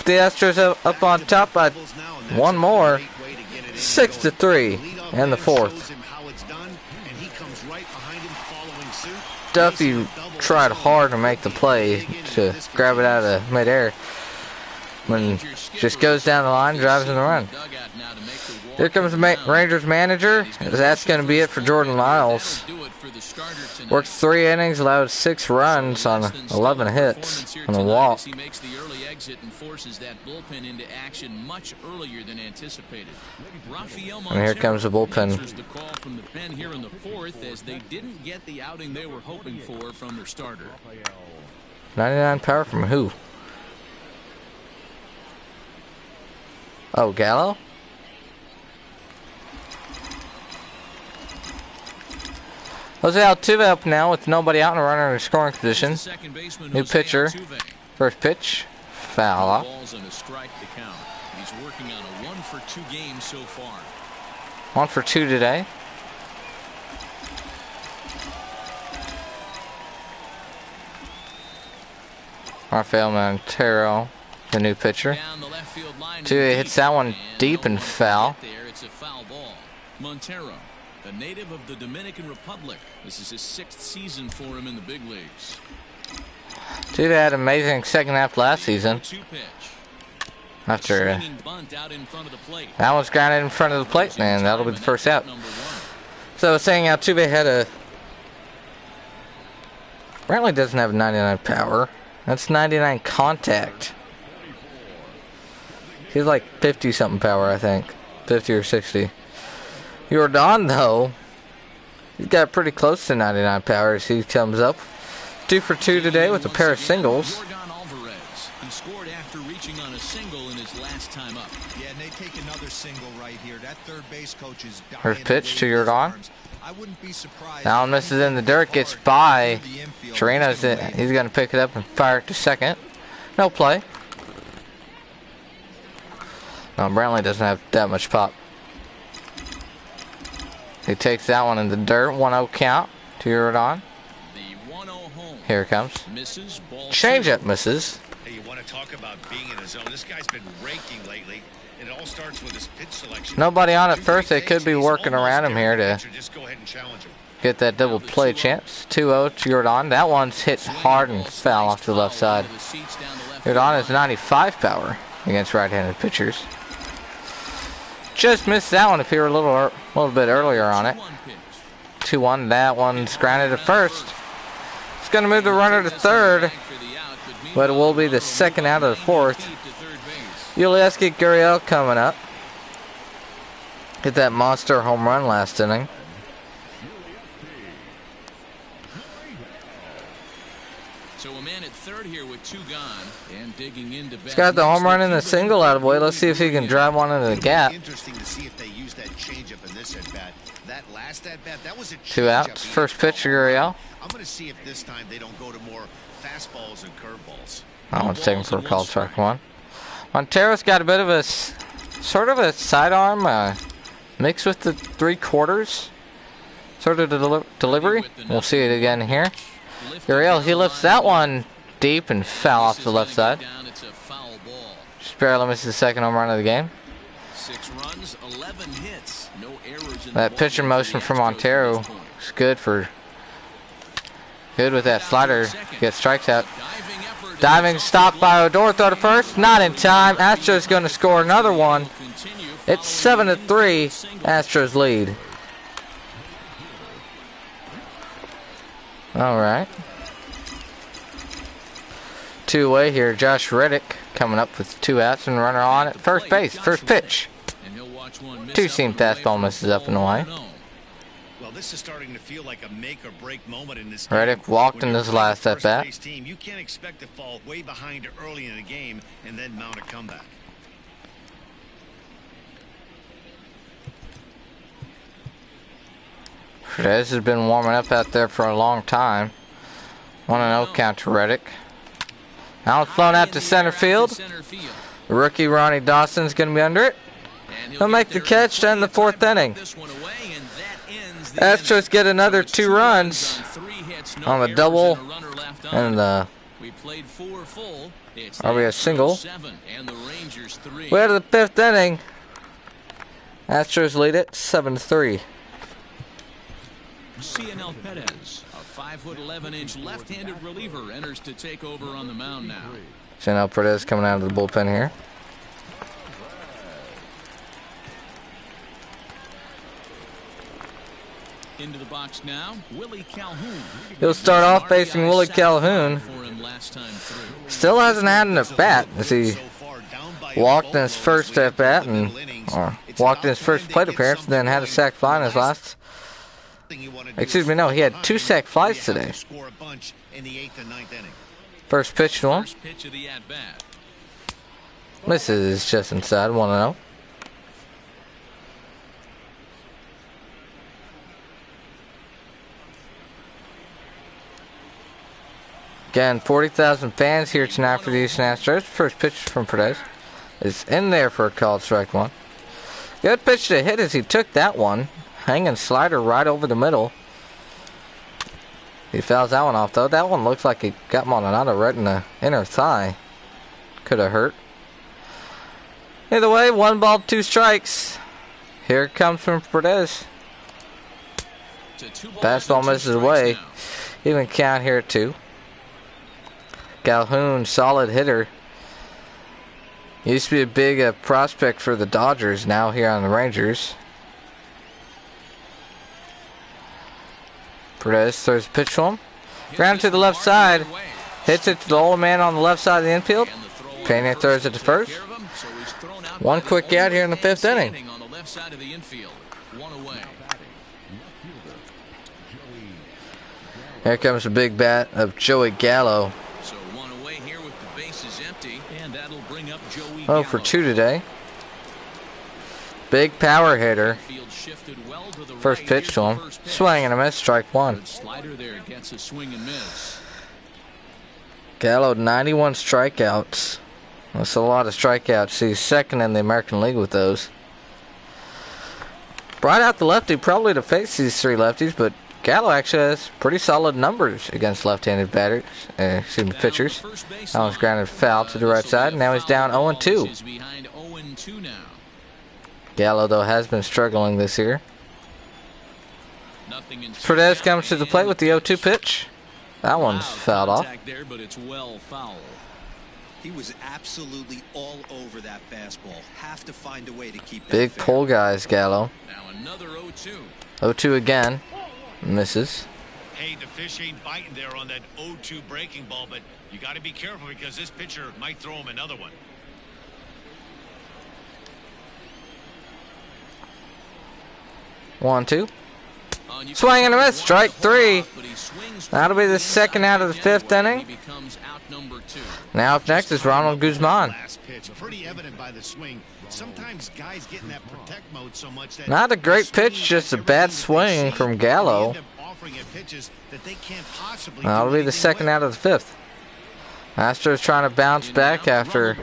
The Astros up on top by 1 more. 6-3 in the fourth. Duffy tried hard to make the play to grab it out of midair. When just goes down the line, drives in the run. Here comes the Rangers manager. That's going to be it for Jordan Lyles. Worked 3 innings, allowed 6 runs on 11 hits on the walk. He makes the early exit and forces that bullpen into action much earlier than anticipated. And here comes the bullpen. The call from the pen here in the fourth as they didn't get the outing they were hoping for from their starter. 99 power from who? Oh, Gallo? Jose Altuve up now with nobody out and a runner in scoring position. New pitcher. First pitch. Foul off. Balls and a strike to count. He's working on a 1 for 2 game so far. 1 for 2 today. Rafael Montero, the new pitcher. Altuve hits that one deep and foul. It's a foul ball. Montero, a native of the Dominican Republic. This is his 6th season for him in the big leagues. Altuve had an amazing second half last season. After that one's grounded in front of the plate, and that'll be the first out. So saying Altuve had a... Brantley doesn't have 99 power. That's 99 contact. He's like 50-something power, I think. 50 or 60. Jordan, though, he's got pretty close to 99 power as he comes up. 2 for 2 today with a pair of singles. He scored after reaching on a single in his last time up. Yeah, and they take another single right here. That third base coach is dying. First pitch to Jordan. I wouldn't be surprised. That one misses in the dirt, gets by. Chirino's in. He's going to pick it up and fire it to second. No play. No, Brantley doesn't have that much pop. He takes that one in the dirt. 1-0 count to Jordan. Here it comes. Change up misses. Hey, you want to talk about being in the zone? This guy's been raking lately. It all starts with his pitch selection. Nobody on at first. They could be working around him here to get that double play chance. 2-0 to Jordan. That one's hit hard and foul off to the left side. Jordan has 95 power against right-handed pitchers. Just missed that one if you were a little bit earlier on it. 2-1. That one's grounded at first. It's going to move the runner to third, but it will be the second out of the fourth. Yulieski Gurriel coming up. Hit that monster home run last inning. So a man at third here with 2 gone and digging into. He's got the home run and the single out of the way. Let's see if he can drive one into the gap. Interesting to see if they use that changeup in this at bat. That last at bat, that was a 2 outs. First pitch to Gurriel. I'm going to see if this time they don't go to more fastballs and curveballs. That one's taken for a call, strike 1. Montero's got a bit of a sort of a sidearm mixed with the 3/4 sort of delivery. We'll see it again here. Gurriel, he lifts that one deep and foul off the left side. Just barely misses the second home run of the game. 6 runs, 11 hits, no errors in That pitch in motion from Montero is good with that slider. Gets strikes out. Diving stop by Odor, throw to first, not in time. Astros going to score another one. It's 7-3. Astros lead. All right. 2-away here. Josh Reddick coming up with 2 outs and runner on at first base. First pitch. 2-seam fastball misses up and away. Well, this is starting to feel like a make or break moment in this Reddick game. walked When in you're his playing last a at bat. first-base team, you can't expect to fall way behind early in the game and then mount a comeback. Perez has been warming up out there for a long time. 1-0 count to Reddick. Now it's flown out to center field. The rookie Ronnie Dawson's going to be under it. He'll make the catch to end the 4th inning. Astros get another 2 runs on the double and the RBI single. We're to the 5th inning. Astros lead it 7-3. CNL Perez, a 5'11" left-handed reliever, enters to take over on the mound now. CNL Perez coming out of the bullpen here. Into the box now, Willie Calhoun. He'll start off facing Willie Calhoun. Still hasn't had an at-bat as he walked in his first at-bat or walked in his first plate appearance and then had a sac fly in his last. Excuse me, no, he had 2 sac flies today. First pitch to him. Misses just inside, 1-0. Again, 40,000 fans here tonight for the Houston Astros. First pitch from Perez is in there for a called strike 1. Good pitch to hit as he took that one. Hanging slider right over the middle. He fouls that one off though. That one looks like he got Maldonado right in the inner thigh. Could have hurt. Either way, 1 ball, 2 strikes. Here it comes from Perez. Fastball misses away. Even count here at 2. Calhoun, solid hitter. Used to be a big prospect for the Dodgers, now here on the Rangers. Perez throws a pitch to him. Ground to the left side. Hits it to the old man on the left side of the infield. Pena throws it to first. 1 quick out here in the 5th inning. Here comes the big bat of Joey Gallo. 0 for 2 today. Big power hitter. First pitch to him. Swing and a miss, strike 1. Gallo, 91 strikeouts. That's a lot of strikeouts. He's 2nd in the American League with those. Brought out the lefty probably to face these 3 lefties, but Gallo actually has pretty solid numbers against left-handed batters, pitchers. That was grounded foul to the right side. Now he's down 0-2. Gallo, though, has been struggling this year. Perez comes to the plate with the 0-2 pitch. That one's fouled off. He was absolutely all over that fastball. Have to find a way to keep that Big fair. pull guys, Gallo. Now another 0-2. 0-2 again. Misses. Hey, the fish ain't biting there on that 0-2 breaking ball, but you got to be careful because this pitcher might throw him another one. 1-2. Swing and a miss. Strike 3. That'll be the second out of the 5th inning. Now up next is Ronald Guzman. Pretty evident by the swing. Sometimes guys get in that protect mode so much that Not a great pitch, just a bad swing from Gallo. That'll be the second out of the 5th. Astros trying to bounce back after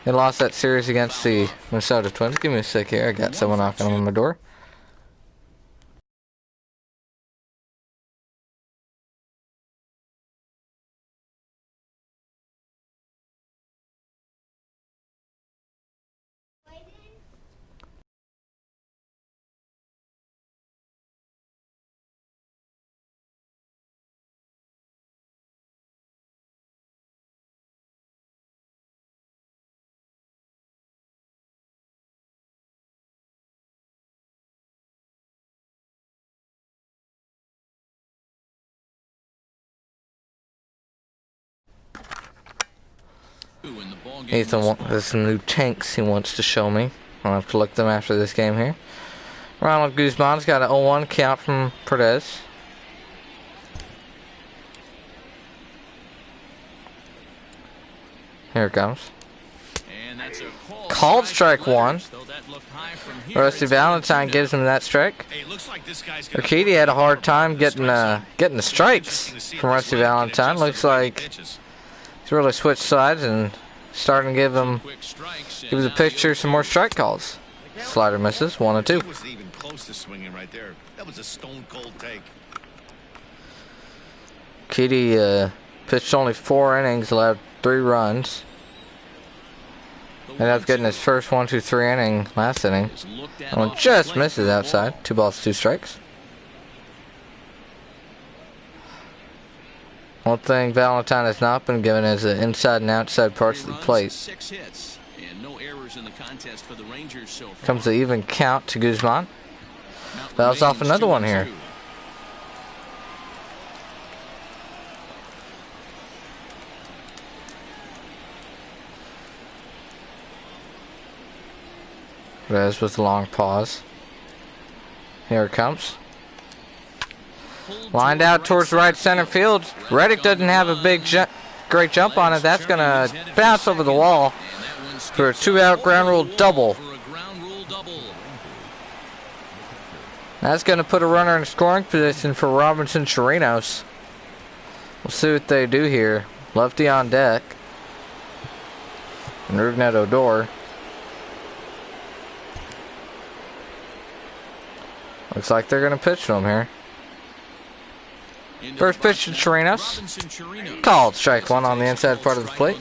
they lost that series against the Minnesota Twins. Give me a sec here. I got someone knocking on my door. Ethan, there's some new tanks he wants to show me. I'll have to look them after this game here. Ronald Guzman's got an 0-1 count from Perez. Here it comes. Called strike 1. Rusty Valentine gives him that strike. Urquidy had a hard time getting the strikes from Rusty Valentine. Looks like he's really switched sides and starting to give the pitcher some more strike calls. Slider misses, 1-2. wasn't even close to swinging right there. That was a stone cold take. Urquidy pitched only 4 innings, allowed 3 runs. Ended up getting his first 1-2-3 inning last inning. One just misses outside. 2 balls, 2 strikes. One thing Valentine has not been given is the inside and outside parts of the plate. Comes the even count to Guzman. Fouls off another one here. Rez with a long pause. Here it comes. Lined out towards right center field. Reddick doesn't have a great jump on it. That's going to bounce over the wall for a 2-out ground rule double. That's going to put a runner in scoring position for Robinson Chirinos. We'll see what they do here. Lefty on deck. And Rougned Odor. Looks like they're going to pitch to him here. First pitch to Chirinos. Called strike 1 on the inside part of the plate.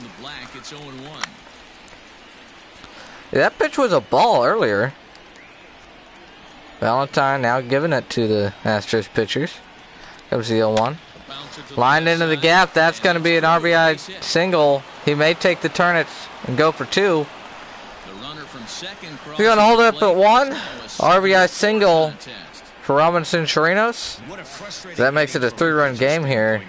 Yeah, that pitch was a ball earlier. Valentine now giving it to the Astros pitchers. Comes the 0-1. Lined into the gap. That's going to be an RBI single. He may take the turn and go for 2. We're going to hold it up at 1. RBI single for Robinson Chirinos. That makes it a 3-run game here.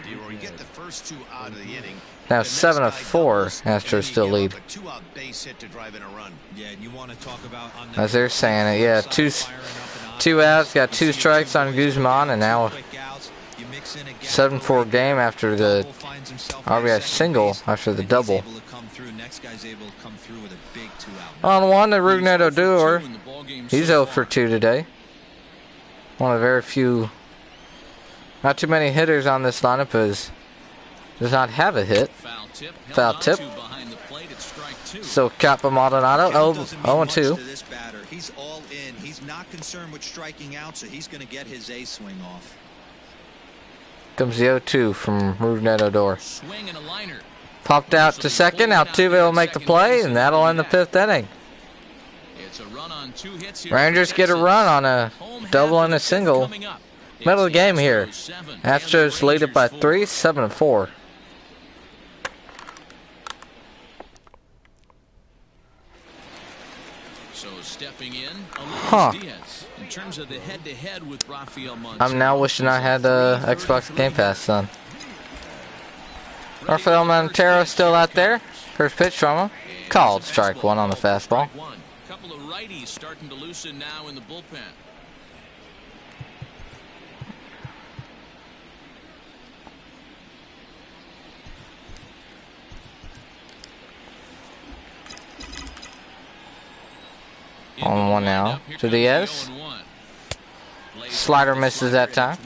Now 7 of 4. Astros still lead. As they're saying it, yeah, two outs, got 2 strikes on Guzman, and now 7-4 game after the RBI single after the double. On 1 to Rougned Odor. He's 0 for 2 today. One of very few, not too many hitters on this lineup does not have a hit. Foul tip. So Kappa Maldonado 0-2. He's all in. He's not concerned with striking out, so he's going to get his A swing off. Comes the 0-2 from Rougned Odor. Popped out to second. Altuve will make the play, and that'll end the 5th inning. Rangers get a run on a double and a single. Middle of the game here. Astros lead it by 3, 7-4. So stepping in, Huh. in terms of the head-to-head with Rafael Montes. I'm now wishing I had the Xbox Game Pass on. Rafael Montero still out there. First pitch from him. Called strike 1 on the fastball. Couple of righties starting to loosen now in the bullpen. On one now to Diaz. Slider misses that time.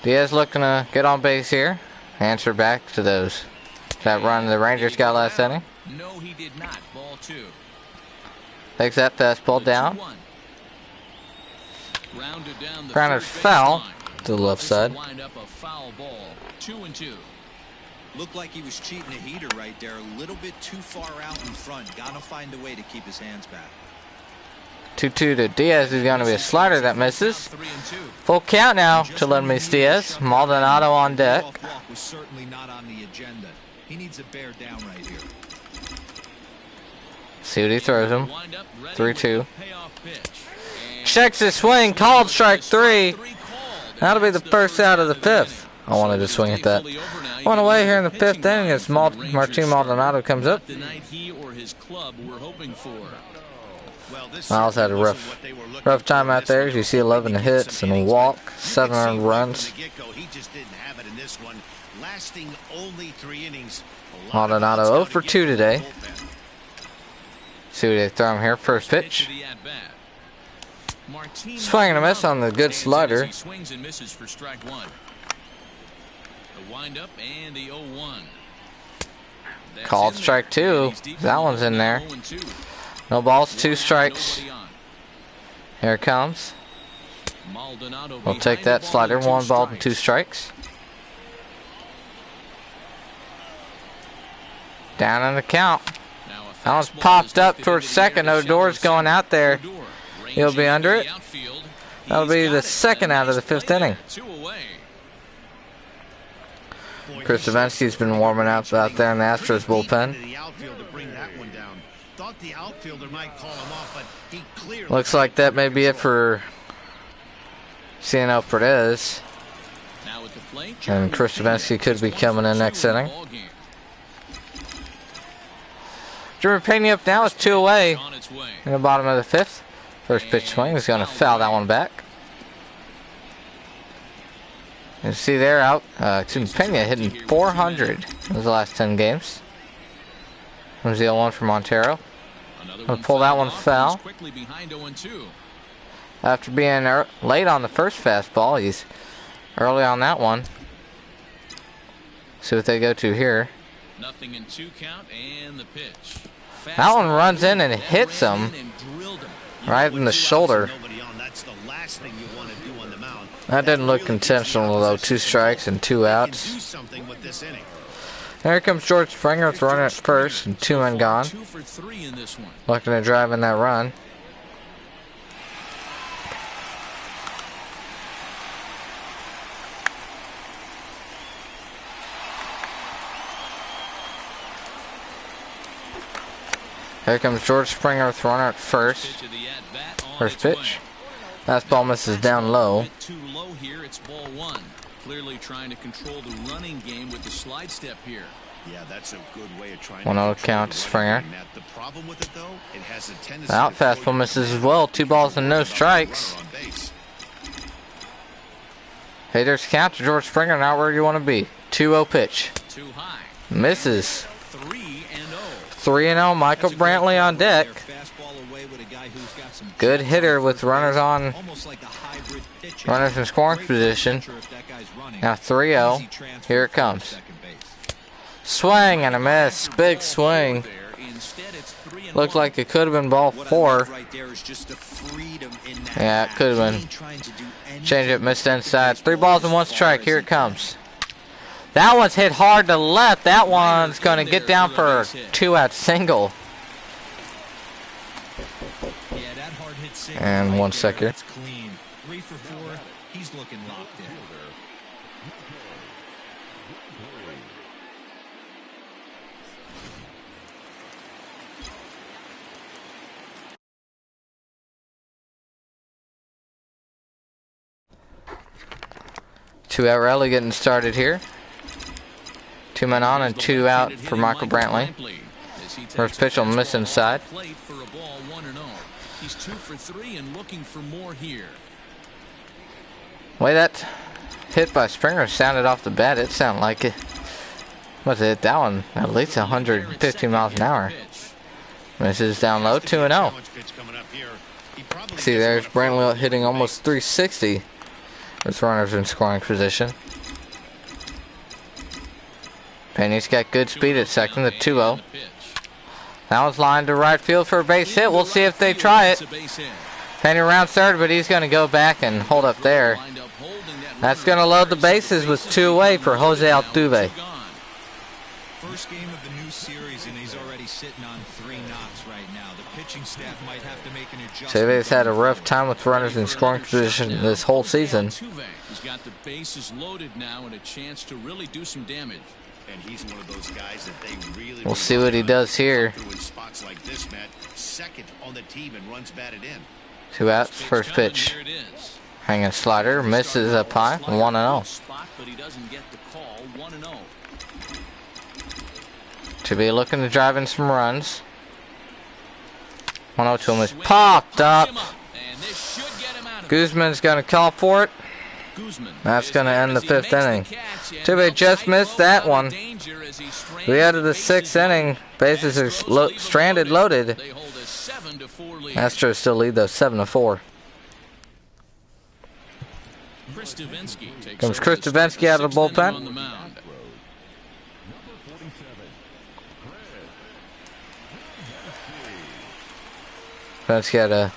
Diaz looking to get on base here. Answer back to that run the Rangers got last inning. No, he did not. Ball 2. Takes that fastball down. Grounded foul to the left side. Wind up a foul ball. 2-2. Looked like he was cheating a heater right there. A little bit too far out in front. Gotta find a way to keep his hands back. 2-2 to Diaz. Is going to be a slider that misses. Full count now to Ledmus Diaz. Maldonado on deck. Walk was certainly not on the agenda. He needs to bear down right here. See what he throws him. 3-2. Checks his swing. Called strike 3. That'll be the first out of the 5th. I wanted to swing at that. One away here in the 5th inning as Martin Maldonado comes up. Miles had a rough time out there. As you see, 11 hits and a walk, 7 earned runs. Maldonado 0 for 2 today. See what they throw him here. First pitch. Swing and a miss on the good slider. Swings and misses for strike 1. The windup and the 0-1. Called strike 2. That one's in there. No balls, 2 strikes. Here it comes. We'll take that slider. 1 ball and 2 strikes. Down in the count. That one's popped up towards second. Odor's going out there. He'll be under it. That'll be the second out of the 5th inning. Chris Davinsky's been warming up out there in the Astros bullpen. Looks like that may be it for Ciano Perez. And Chris Davinsky could be coming in next inning. Drew Pena up now is 2 away in the bottom of the 5th. First pitch swing is going to foul that one back. You see there, Pena hitting 400 in the last 10 games. There's the 0-1 for Montero. Gonna pull that one foul. After being late on the first fastball, he's early on that one. See what they go to here. Nothing in 2 count and the pitch. That one runs in and hits him right in the shoulder. That didn't look intentional though. 2 strikes and 2 outs. Here comes George Springer throwing at first and 2 men gone. Looking to drive in that run. Here comes George Springer throwing at first. First pitch. Fastball misses down low. Too low here. It's ball 1. Clearly trying to control the running game with the slide step here. Yeah, that's a good way of trying 1-0 count to Springer. The problem with it though, it has a tendency Out fastball misses as well. 2 balls and no strikes. Hey, there's count to George Springer. Not where you want to be. 2-0 pitch. Too high. Misses. 3-0. 3-0. Michael Brantley on deck. Good hitter with runners on. Runners in scoring position. Now 3-0. Here it comes. Swing and a miss. Big swing. Looked like it could have been ball 4. Yeah, it could have been. Change it, missed inside. 3 balls and 1 strike. Here it comes. That one's hit hard to left. That one's going to get down for a 2-out single. And 1 second. 3 for 4. He's looking locked in. Two-out rally getting started here. 2 men on and 2 out for Michael Brantley. First pitch will miss inside. He's 2 for 3 and looking for more here. The way that hit by Springer sounded off the bat, it sounded like it. What's it? That one at least 150 miles an hour. Misses down low, 2-0. See, there's Brantley hitting almost 360 with runners in scoring position. Penny's got good speed at second, the 2-0. That one's lined to right field for a base hit. We'll see if they try it. Penny around third, but he's going to go back and hold up there. That's going to load the bases with 2 away for Jose Altuve. First game of the new series, and he's already sitting on 3 knocks right now. The pitching staff might have to make an adjustment. Altuve's had a rough time with runners in scoring position this whole season. He's got the bases loaded now and a chance to really do some damage. And he's one of those guys that they really We'll see what he does here. in spots like this, Matt. Second on the team and runs batted in. 2 outs, first pitch. Hanging slider, misses up high, 1-0. But he doesn't get the call, 1-0. To be looking to drive in some runs. 1-0 to him is popped up. Guzman's going to call for it. That's going to end the 5th inning. Altuve just missed that one. We added the 6th inning. Bases are stranded, loaded. Astros still lead though, 7-4. Comes Chris Davinsky out of the bullpen. Davinsky had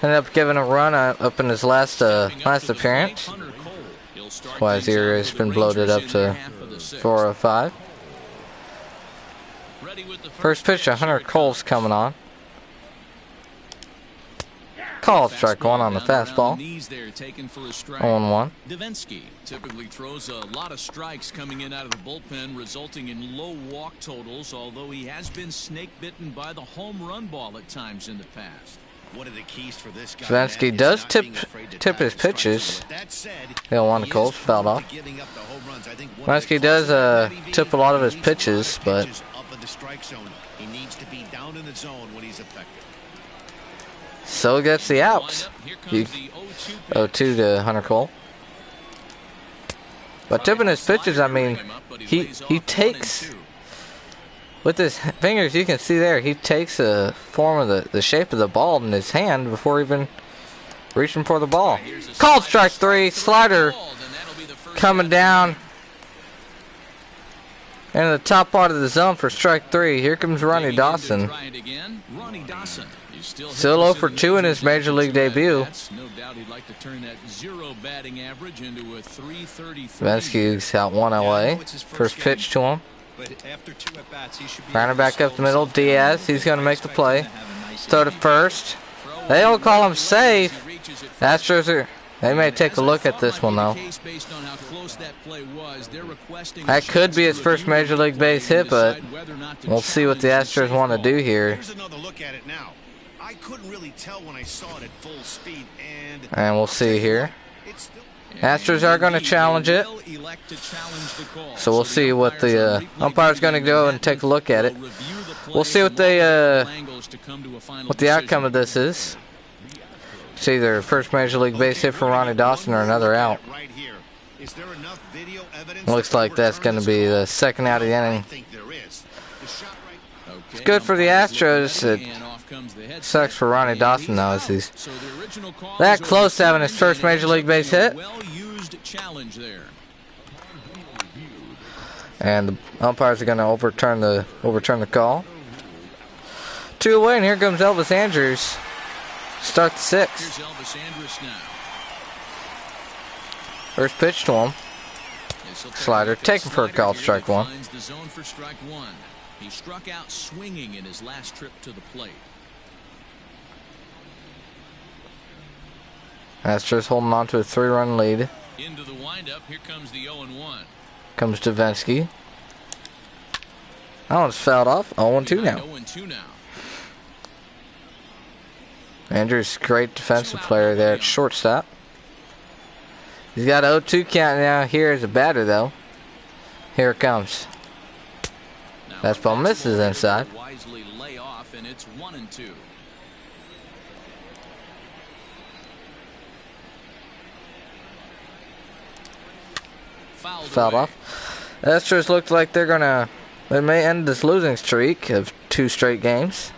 ended up giving a run up in his last appearance. That's why his ear has been bloated up to 405. First pitch, Hunter Cole's coming on. Call strike one on the fastball. 0-1. Davinsky typically throws a lot of strikes coming in out of the bullpen, resulting in low walk totals, although he has been snake bitten by the home run ball at times in the past. One of the keys for this guy, Davinsky does tip his pitches. He'll want to Cole, fouled off. Davinsky does tip a lot of his pitches, but he needs to be down in the zone when he's effective. So gets the outs. 0-2 to Hunter Cole. But tipping his pitches, I mean, he takes, with his fingers, you can see there, he takes a form of the shape of the ball in his hand before even reaching for the ball. Called strike 3, slider coming down in the top part of the zone for strike 3. Here comes Ronnie Dawson. Still 0 for 2 in his major league debut. Davinsky's out 1 away. First pitch to him. Running back up the middle. Diaz, he's going to make the play. Throw to first. They don't call him safe. Astros they may take a look at this one though. That could be his first major league base hit, but we'll see what the Astros want to do here. I couldn't really tell when I saw it at full speed, and we'll see here. Astros are going to challenge it, so we'll see what the umpire's going to go and take a look at it. We'll see what the outcome of this is. It's either first major league base hit for Ronnie Dawson or another out. Looks like that's going to be the second out of the inning. It's good for the Astros. It sucks for Ronnie Dawson though, as he's that close to having his first major league base hit. And the umpires are going to overturn the call. 2 away, and here comes Elvis Andrus. Start the 6th. First pitch to him. Slider taken for a call, strike 1. He struck out swinging in his last trip to the plate. Astros holding on to a 3-run lead. Into the windup, here comes the 0-1. Comes Davinsky. That one's fouled off. 0-2 now. 0-2 now. Andrews, great defensive player there at shortstop. He's got an 0-2 count now here as a batter though. Here it comes. Fastball misses inside. Wisely lay off, and it's 1-2. Fouled off. Astros looked like they're gonna They may end this losing streak of 2 straight games.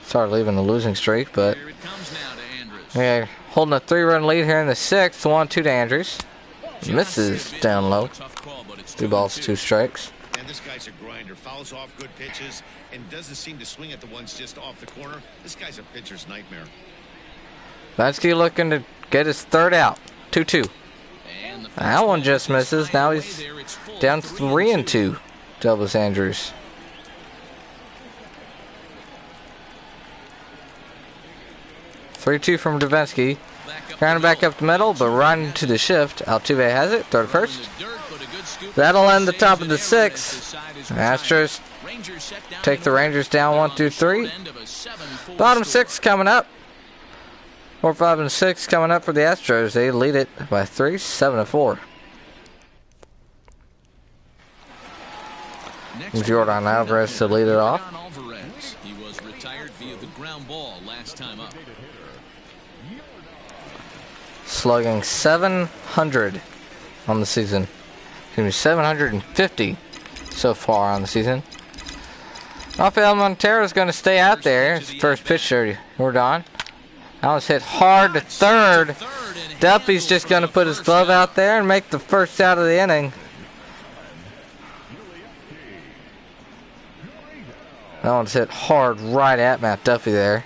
Sorry, leaving the losing streak, but Here it comes now to Andrews. yeah, holding a 3-run lead here in the 6th. 1-2 to Andrews. Misses down low. Tough call, but it's 2 balls, 2 strikes. And this guy's a grinder. Fouls off good pitches and doesn't seem to swing at the ones just off the corner. This guy's a pitcher's nightmare. Vansky looking to get his 3rd out. 2-2. And the That one just fastball misses. is Now high he's away there. It's full, down 3-2. 3-2. Elvis Andrews. (3-2) from Davinsky. Grounded back up the middle, but right into the shift. Altuve has it. Third first. That'll end the top of the 6th. Astros take the Rangers down 1-3. Bottom 6 coming up. 4, 5, and 6 coming up for the Astros. They lead it by 3, 7-4. Jordan Alvarez to lead it off. He was retired via the ground ball last time up. Slugging 700 on the season. Excuse me, 750 so far on the season. Rafael Montero is going to stay out there. His first pitch there, Jordan. That was hit hard to third. Duffy's just going to put his glove out there and make the first out of the inning. That one's hit hard right at Matt Duffy there.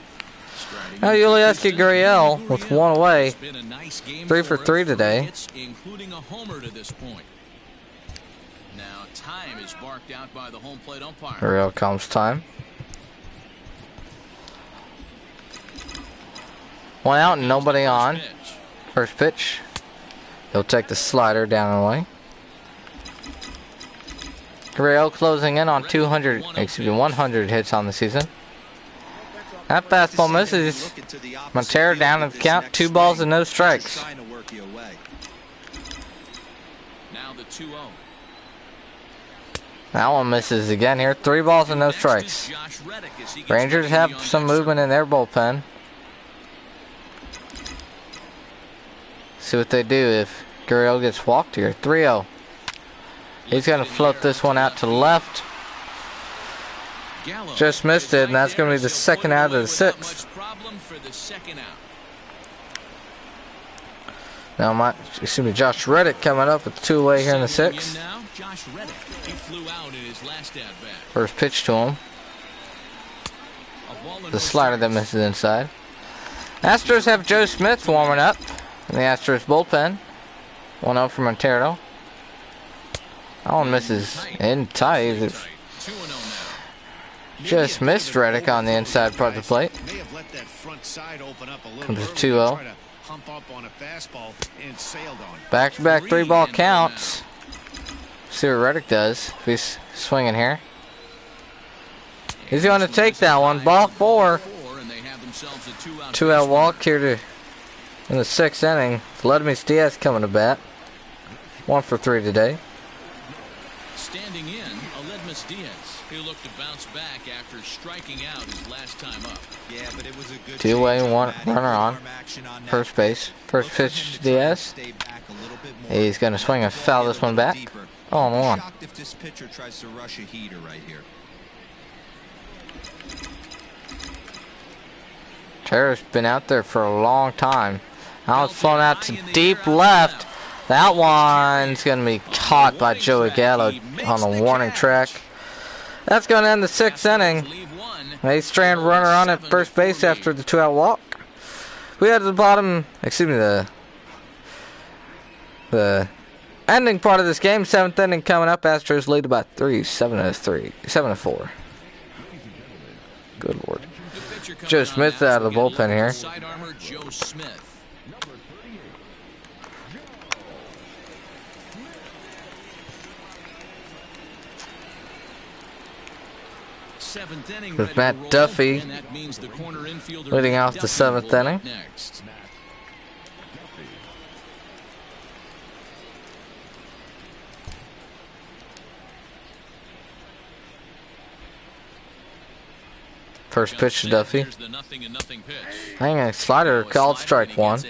Now Yulieski Gurriel with 1 away. 3 for 3 today. Including a homer to this point. Now time is barked out by the home plate umpire. Gurriel comes time. 1 out and nobody on. First pitch. He'll take the slider down and away. Gurriel closing in on 100 hits on the season. That fastball misses. Montero down at the count. 2 balls and no strikes. Now the 2-0. That one misses again here. 3 balls and no strikes. Rangers have some movement in their bullpen. See what they do if Gurriel gets walked here. 3-0. He's going to float this one out to the left. Just missed it, and that's going to be the 2nd out of the 6th. Now, Josh Reddick coming up with 2 away here in the 6th. First pitch to him. The slider that misses inside. Astros have Joe Smith warming up in the Astros bullpen. 1-0 for Montero. That one misses in tight. Just missed Reddick on the inside part of the plate. Comes to 2-0. Back-to-back 3-ball counts. See what Reddick does if he's swinging here. He's going to take that one. Ball 4. 2-out walk here in the 6th inning. Vladimir Diaz coming to bat. 1 for 3 today. Standing in, Aledmus Diaz. He'll look to bounce back after striking out his last time up. Yeah, but it was a good 2 away, 1 runner on. First base. First pitch to Diaz. He's going to swing and foul this one back. 0-1. Shocked if this pitcher tries to rush a heater right here. Terra's been out there for a long time. Now it's flown out to deep left. That one's going to be caught by Joey Gallo on the warning track. That's going to end the 6th inning. A strand runner on at first base after the 2-out walk. We had the bottom, the ending part of this game. 7th inning coming up. Astros lead by 3, 7-4. Good lord. Joe Smith out of the bullpen here. Sidearmer Joe Smith. With Matt Duffy leading off the 7th inning. First pitch to Duffy. Hanging slider called strike 1.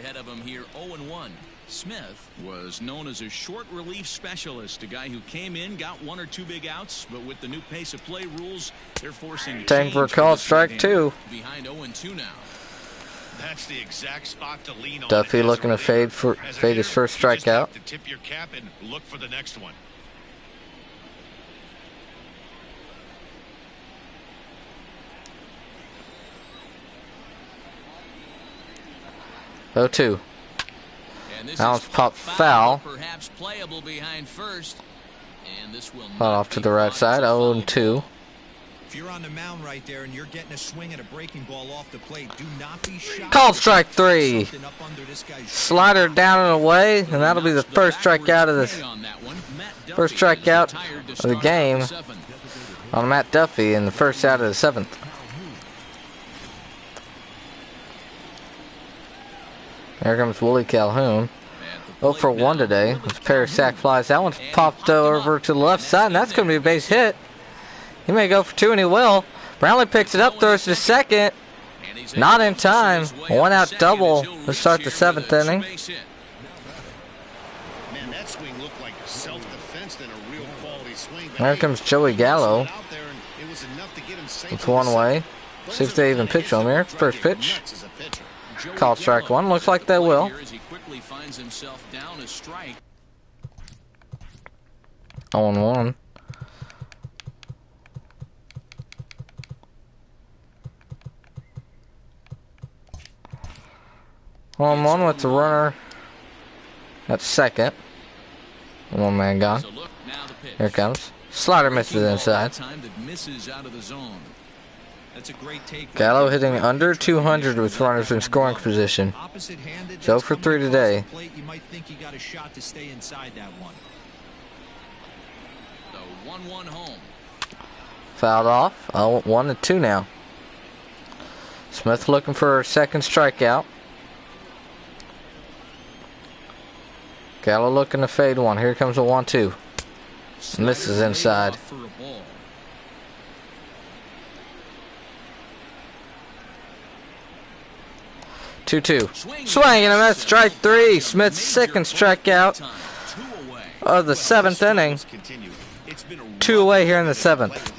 Smith was known as a short relief specialist, a guy who came in, got 1 or 2 big outs, but with the new pace of play rules, they're forcing Time for a call, strike 2. Behind 0-2 now. That's the exact spot to lean on. Duffy looking to fade his first strikeout. To tip your cap and look for the next one. Oh, 2. Now it's popped foul. Perhaps playable behind first. And this will Not off to the right side. 0-2. If you're on the mound right there and you're getting a swing at a breaking ball off the plate, do not be shocked. Called strike 3. Slider down and away, and that'll be the first strikeout of this. First strikeout of the game on Matt Duffy in the first out of the 7th. Here comes Willie Calhoun. 0 for 1 today. With a pair of sac flies. That one's popped over to the left side, and that's going to be a base hit. He may go for 2, and he will. Brownlee picks it up, throws to second. Not in time. 1 out double to start the 7th inning. Man, that swing looked like self-defense than a real quality swing. There comes Joey Gallo. It's one way. See if they even pitch on there. First pitch. Called strike 1. Looks like they will. 0-1. On one with the runner at second. 1 man gone. Here it comes. Slider misses inside. Gallo hitting under 200 with runners in scoring position. 0 for 3 today. You might think you got a shot to stay inside that one. The 1-1 home. Fouled off. 1-2 now. Smith looking for a second strikeout. Gallo looking to fade 1. Here comes a 1-2. Misses inside. 2-2. Swing and a miss. Strike 3. Smith's second strikeout of the 7th inning. 2 away here in the 7th.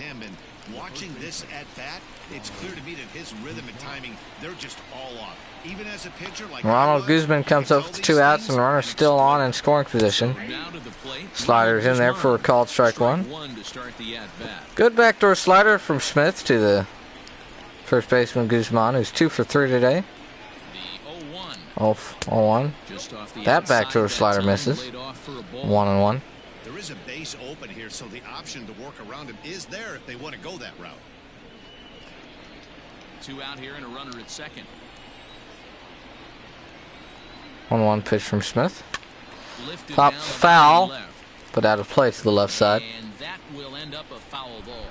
Watching this at bat, it's clear to me that his rhythm and timing, they're just all off. Even as a pitcher like Ronald Guzman comes up with 2 outs and the runner still on in scoring position. Slider's in there for a called strike 1. Good backdoor slider from Smith to the first baseman Guzman, who's 2 for 3 today. 0-1. That backdoor slider misses. 1-1. There is a base open here, so the option to work around him is there if they want to go that route. 2 out here and a runner at second. 1-1 pitch from Smith. Pops foul, but out of play to the left side. And that will end up a foul ball.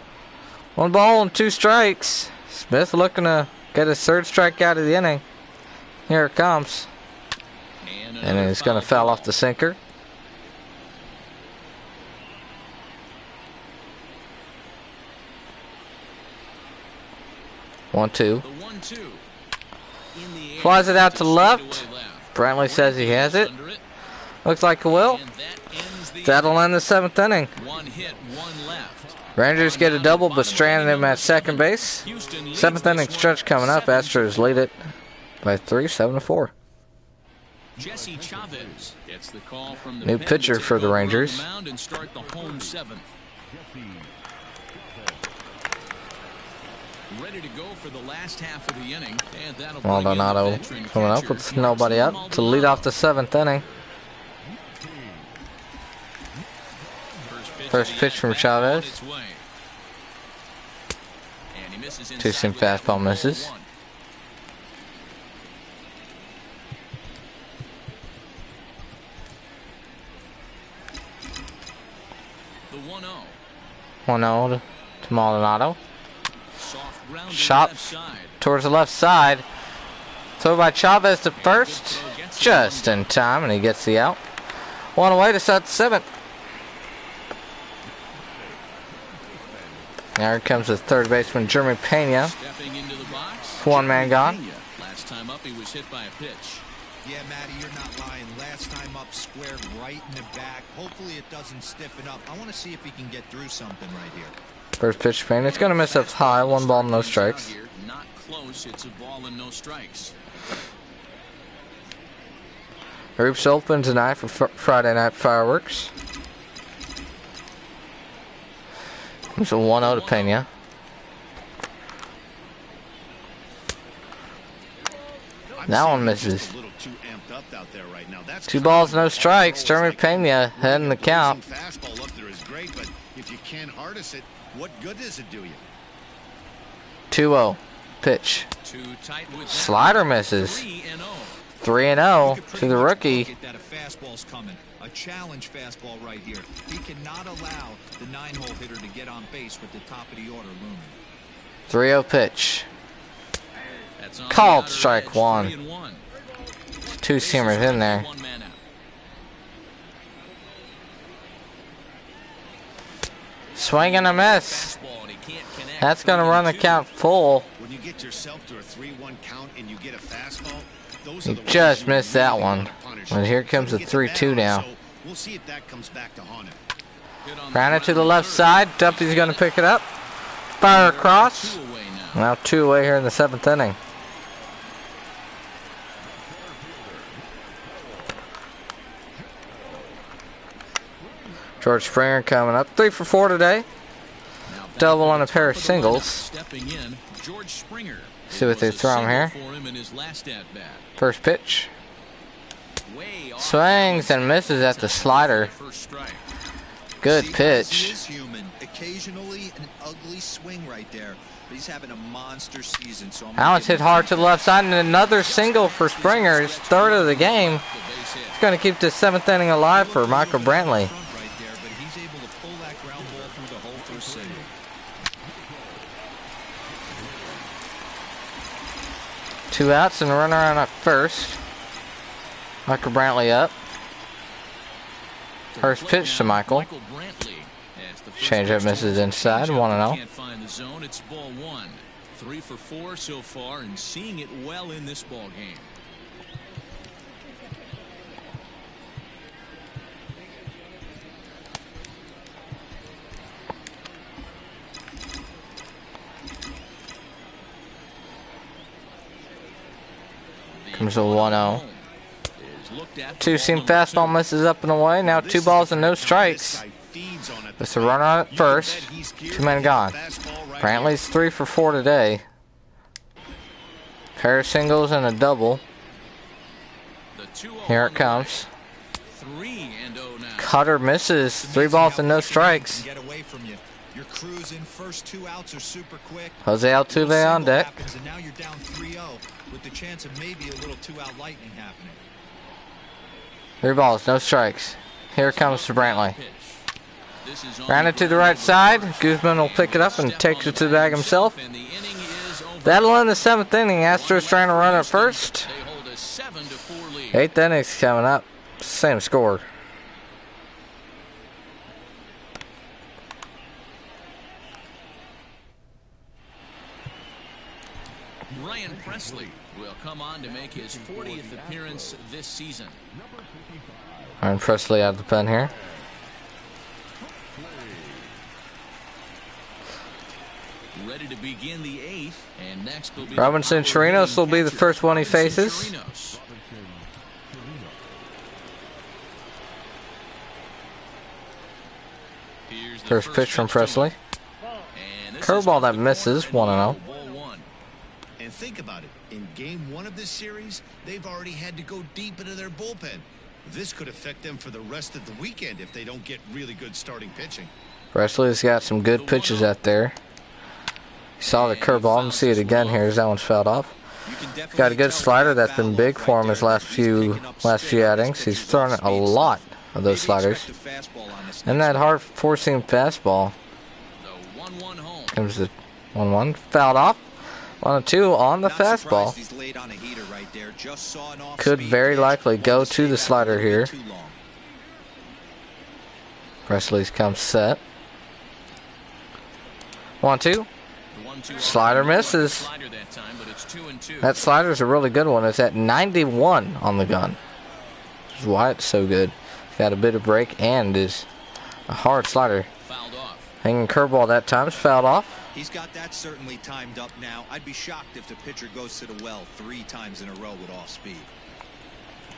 1 ball and 2 strikes. Smith looking to get his 3rd strikeout of the inning. Here it comes. And it's going to foul off the sinker. One, 2. Flies it out to left. Brantley says he has it. Looks like he will. That'll end the 7th inning. 1 hit, 1 left. Rangers get a double, but stranded him at second base. 7th inning stretch coming up. Astros lead it by 3, 7-4. Jesse Chavez gets the call from the new pitcher for the Rangers. And start the home 7th. Ready to go for the last half of the inning. And that'll Maldonado coming up with nobody out to lead off the 7th inning. First pitch from Chavez. 2-seam fastball misses. The 1-0. 1-0 to Maldonado. Chop towards the left side. Throw by Chavez to first. Just in time, and he gets the out. 1 away to start the 7th. There comes the third baseman, Jeremy Pena. 1 man gone. Last time up, he was hit by a pitch. Yeah, Matty, you're not lying. Last time up, squared right in the back. Hopefully it doesn't stiffen up. I want to see if he can get through something right here. First pitch, Payne. It's going to miss up high. 1 ball, no strikes. Not close. It's a ball and no strikes. Hoops open tonight for Friday night fireworks. It's a 1-0 to Pena. That one misses. 2 balls, no strikes. Jeremy Pena heading the count. Fastball up there is great, but if you can't harness it, what good does it do you? 2-0 pitch. Slider misses. 3-0 to the rookie. That a fastball's coming. A challenge fastball right here. He cannot allow the 9-hole hitter to get on base with the top of the order looming. 3-0 pitch. Called strike 1. 2 seamers in there. Swing and a miss. That's going to run the count full. When you get yourself to a 3-1 count and you get a fastball, he just missed that one. And here comes the 3-2 now. We'll see if that comes back to haunt him. Ran it to the left side. Duffy's going to pick it up. Fire across. Now 2 away here in the 7th inning. George Springer coming up. 3 for 4 today. Double on a pair of singles. See what they throw him here. First pitch. Swings and misses at the slider. Good pitch. Occasionally an ugly swing right there, but he's having a monster season. So Allen's hit hard to the left side, and another single for Springer. His 3rd of the game. He's going to keep this 7th inning alive for Michael Brantley. 2 outs and a runner on at first. Michael Brantley up. First pitch to Michael. Changeup misses inside. 1-0. Can't find the zone. It's ball 1. 3 for 4 so far, and seeing it well in this ball game. Comes a 1-0. 2-seam fastball misses up and away. Now 2 balls and no strikes. It's a runner on at first. 2 men gone. Brantley's 3 for 4 today. Pair of singles and a double. Here it comes. Cutter misses. 3 balls and no strikes. Your crews in first 2 outs are super quick. Jose Altuve on deck. And now you're down 3-0 with the chance of maybe a little 2-out lightning happening. 3 balls, no strikes. Here comes to Brantley. Ran it to the right side. Guzman will pick it up and takes it to the bag himself. That'll end the 7th inning. Astros trying to run at first. 8th inning's coming up. Same score. Ryan Presley will come on to make his 40th appearance this season. Ryan Presley out of the pen here. Ready to begin the 8th, and next will be Robinson Chirinos will be the first one he faces. First pitch from Presley. Curveball that misses. 1-0. And think about it. In game 1 of this series, they've already had to go deep into their bullpen. This could affect them for the rest of the weekend if they don't get really good starting pitching. Presley's got some good pitches out there. Saw the curveball and see it again here as that one's fouled off. Got a good slider that's been big for him his last few outings. He's thrown a lot of those sliders. And that hard 4-seam fastball. Comes the 1-1. Fouled off. 1-2 on the fastball. Could very likely go to the slider here. Presley's comes set. 1-2. Slider misses. Slider that time, but it's 2-2. That slider's a really good one. It's at 91 on the gun. That's why it's so good. Got a bit of break and is a hard slider. Fouled off. Hanging curveball that time is fouled off. He's got that certainly timed up now. I'd be shocked if the pitcher goes to the well 3 times in a row with off speed.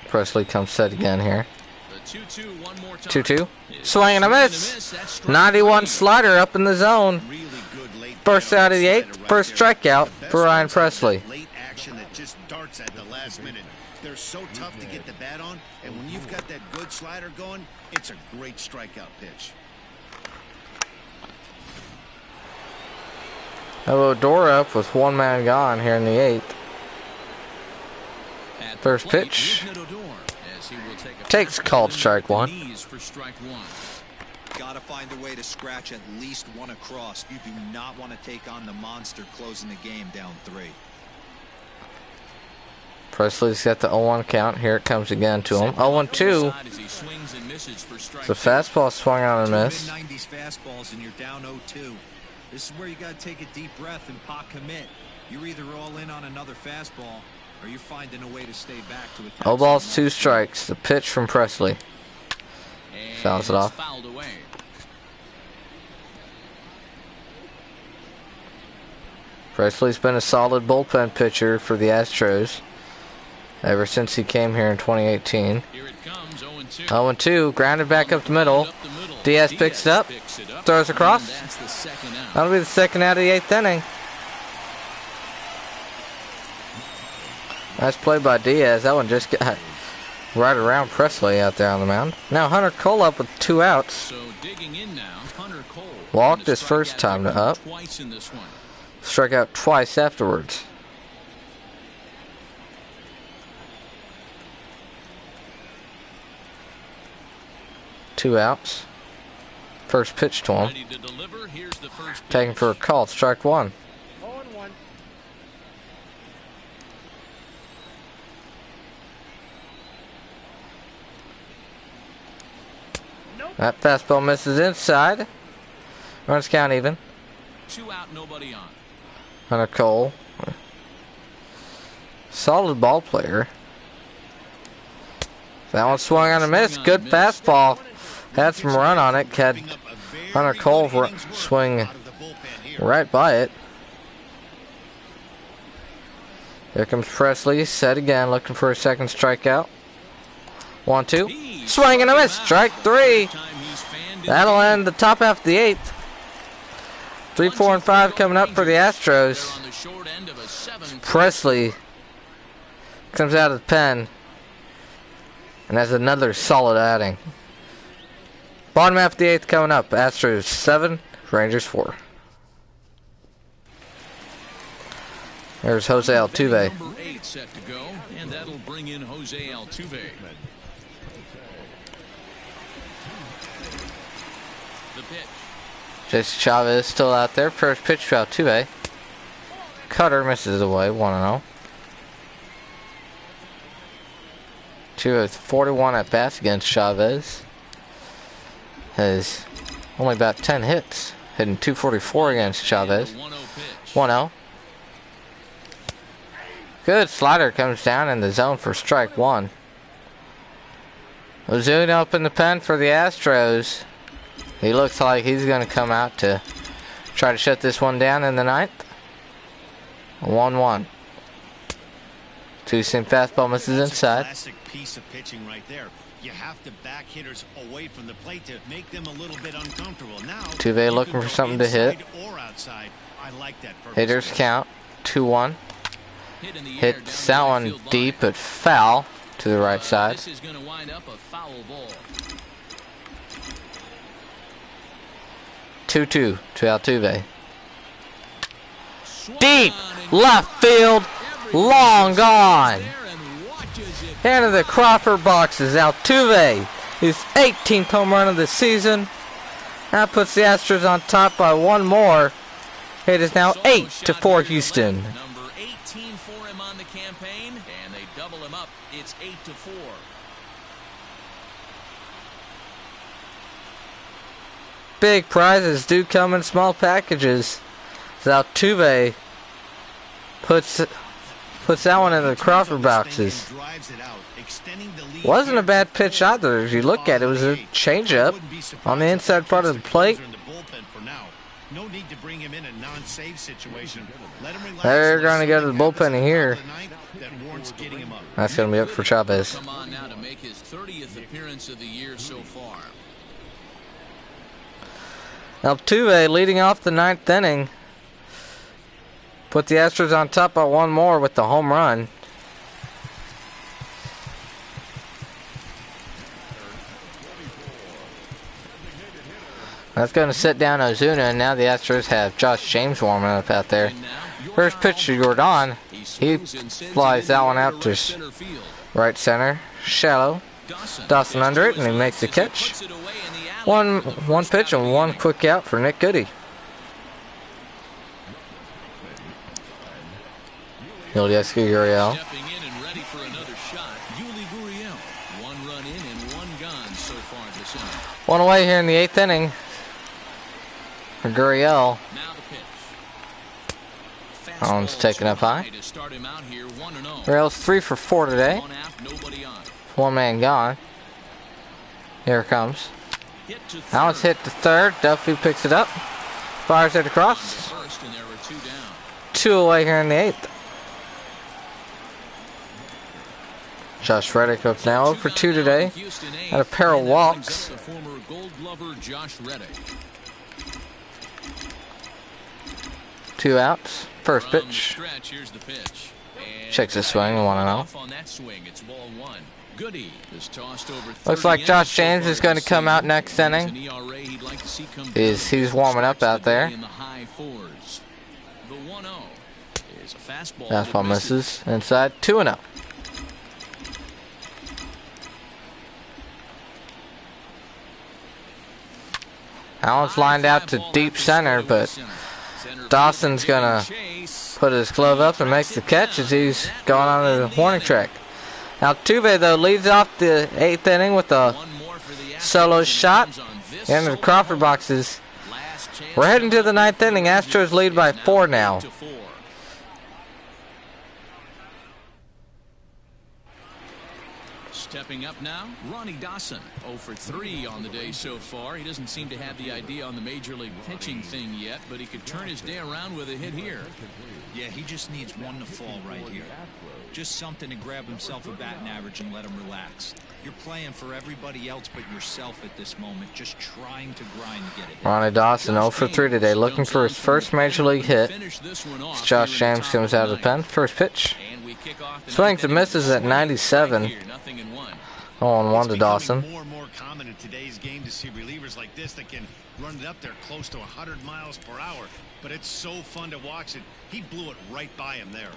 Presley comes set again here. The 2-2 one more time. 2-2. Swing and a miss. 91 slider up in the zone. Really good late First bat on out of the slider 8th. right First there. strikeout The best for Ryan ones are Presley. that late action that just darts at the last minute. They're so tough to get the bat on, and when you've got that good slider going, it's a great strikeout pitch. Odor up with 1 man gone here in the 8th. At the First plate, pitch. Rougned Odor, as he will take a Takes fastball called in strike at the 1. knees for strike 1. Got to find a way to scratch at least 1 across. You do not want to take on the monster closing the game down 3. Presley's got the 0-1 count. Here it comes again to him. 0-2. It's a fastball swung on and miss. Mid-90s fastballs and you're down 0-2. This is where you got to take a deep breath and pot commit. You're either all in on another fastball or you're finding a way to stay back to attack. 0 balls, 2 strikes. The pitch from Presley. Fouls it off. Fouled away. Presley's been a solid bullpen pitcher for the Astros ever since he came here in 2018. Here it comes, 0-2. 0-2, grounded back up the middle. Diaz picks it up, throws across. And that's the second out. That'll be the second out of the 8th inning. Nice play by Diaz. That one just got right around Presley out there on the mound. Now Hunter Cole up with 2 outs. So digging in now, Hunter Cole. Walked his Strikeout first time to up. Twice in this one. Struck out twice afterwards. Two outs. First pitch to him. Ready to deliver. Here's the first pitch. Taken for a call. Strike 1. 0-1. That fastball misses inside. Runs count even. 2 out, nobody on. Hunter Cole. Solid ball player. That one swung on a miss. Good fastball. Had some run on it. Had Hunter Cole swing right by it. Here comes Presley. Set again. Looking for a second strikeout. 1-2. Swing and a miss. Strike 3. That'll end the top half of the 8th. 3, 4, and 5 coming up for the Astros. Presley comes out of the pen and has another solid outing. Bottom half of the 8th coming up. Astros 7, Rangers 4. There's Jose Altuve. Number 8 set to go, and that'll bring in Jose Altuve. The pitch. Jason Chavez still out there. First pitch to Altuve. Cutter misses away. 1-0. 241 at bats against Chavez. Has only about 10 hits. Hitting 244 against Chavez. 1-0. Good slider comes down in the zone for strike 1. Ozuna up in the pen for the Astros. He looks like he's going to come out to try to shut this one down in the 9th. 1-1. 2-seam fastball misses inside. Classic piece of pitching right there. You have to back hitters away from the plate to make them a little bit uncomfortable. Now, Altuve looking for something to hit. Or outside. I like that purpose. Hitters count 2-1. Hits that one deep but foul to the right side. This is going to wind up a foul ball. 2-2 to Altuve. Deep left field. Long gone. Into the Crawford boxes. Altuve, his 18th home run of the season. That puts the Astros on top by 1 more. It is now 8-4 Houston. Number 18 for him on the campaign, and they double him up. It's 8-4. Big prizes do come in small packages. Altuve puts that one in the Crawford boxes. Wasn't a bad pitch either. If you look at it, it was a changeup on the inside part of the plate. No need to bring him in a non-save situation. They're going to go to the bullpen here. Him up. That's going to be up for Chavez. Come on now to make his 30th appearance of the year so far. Altuve leading off the 9th inning. Put the Astros on top by one more with the home run. That's going to sit down Ozuna, and now the Astros have Josh James warming up out there. First pitch to Jordan. He flies that one out to right center. Shallow. Dawson under it, and he makes the catch. One pitch and one quick out for Nick Goody. Yulieski Gurriel. Stepping in and ready for another shot. Yuli Gurriel. One run in and one gone so far this inning. One away here in the 8th inning for Gurriel. Now the pitch. That one's taken up high. To start him out here, 1-0. Gurriel's 3 for 4 today. One out, nobody on. One man gone. Here it comes. Hit to third. Now it's hit to third. Duffy picks it up. Fires it across. First, and there were 2 down. 2 away here in the 8th. Josh Reddick up now 0 for 2 today. Had a pair of walks. The former Gold Glover Josh Reddick. 2 outs. First From the pitch. stretch, here's the pitch. And Checks his swing, 1-0. off on that swing, it's ball 1. Goody is tossed over. Looks like Josh James is going to come out next inning. He's warming up out there. In the high 4s. The 1-0 is a fastball. Fastball misses inside. 2-0. Allen's lined out to deep center, but Dawson's going to put his glove up and makes the catch as he's going on the warning track. Altuve, though, leads off the 8th inning with a solo shot into the Crawford boxes. We're heading to the 9th inning. Astros lead by 4 now. Stepping up now, Ronnie Dawson, 0 for 3 on the day so far. He doesn't seem to have the idea on the major league pitching thing yet, but he could turn his day around with a hit here. Yeah, he just needs one to fall right here. Just something to grab himself a batting average and let him relax. You're playing for everybody else but yourself at this moment, just trying to grind to get it. Ronnie Dawson 0 for 3 today, looking for his first major league hit. As Josh James comes out of the pen. First pitch. Swings and misses at 97. 0-1 to Dawson. More and more common in today's game to see relievers like this that can run it up there close to 100 miles per hour. But it's so fun to watch it. He blew it right by him there.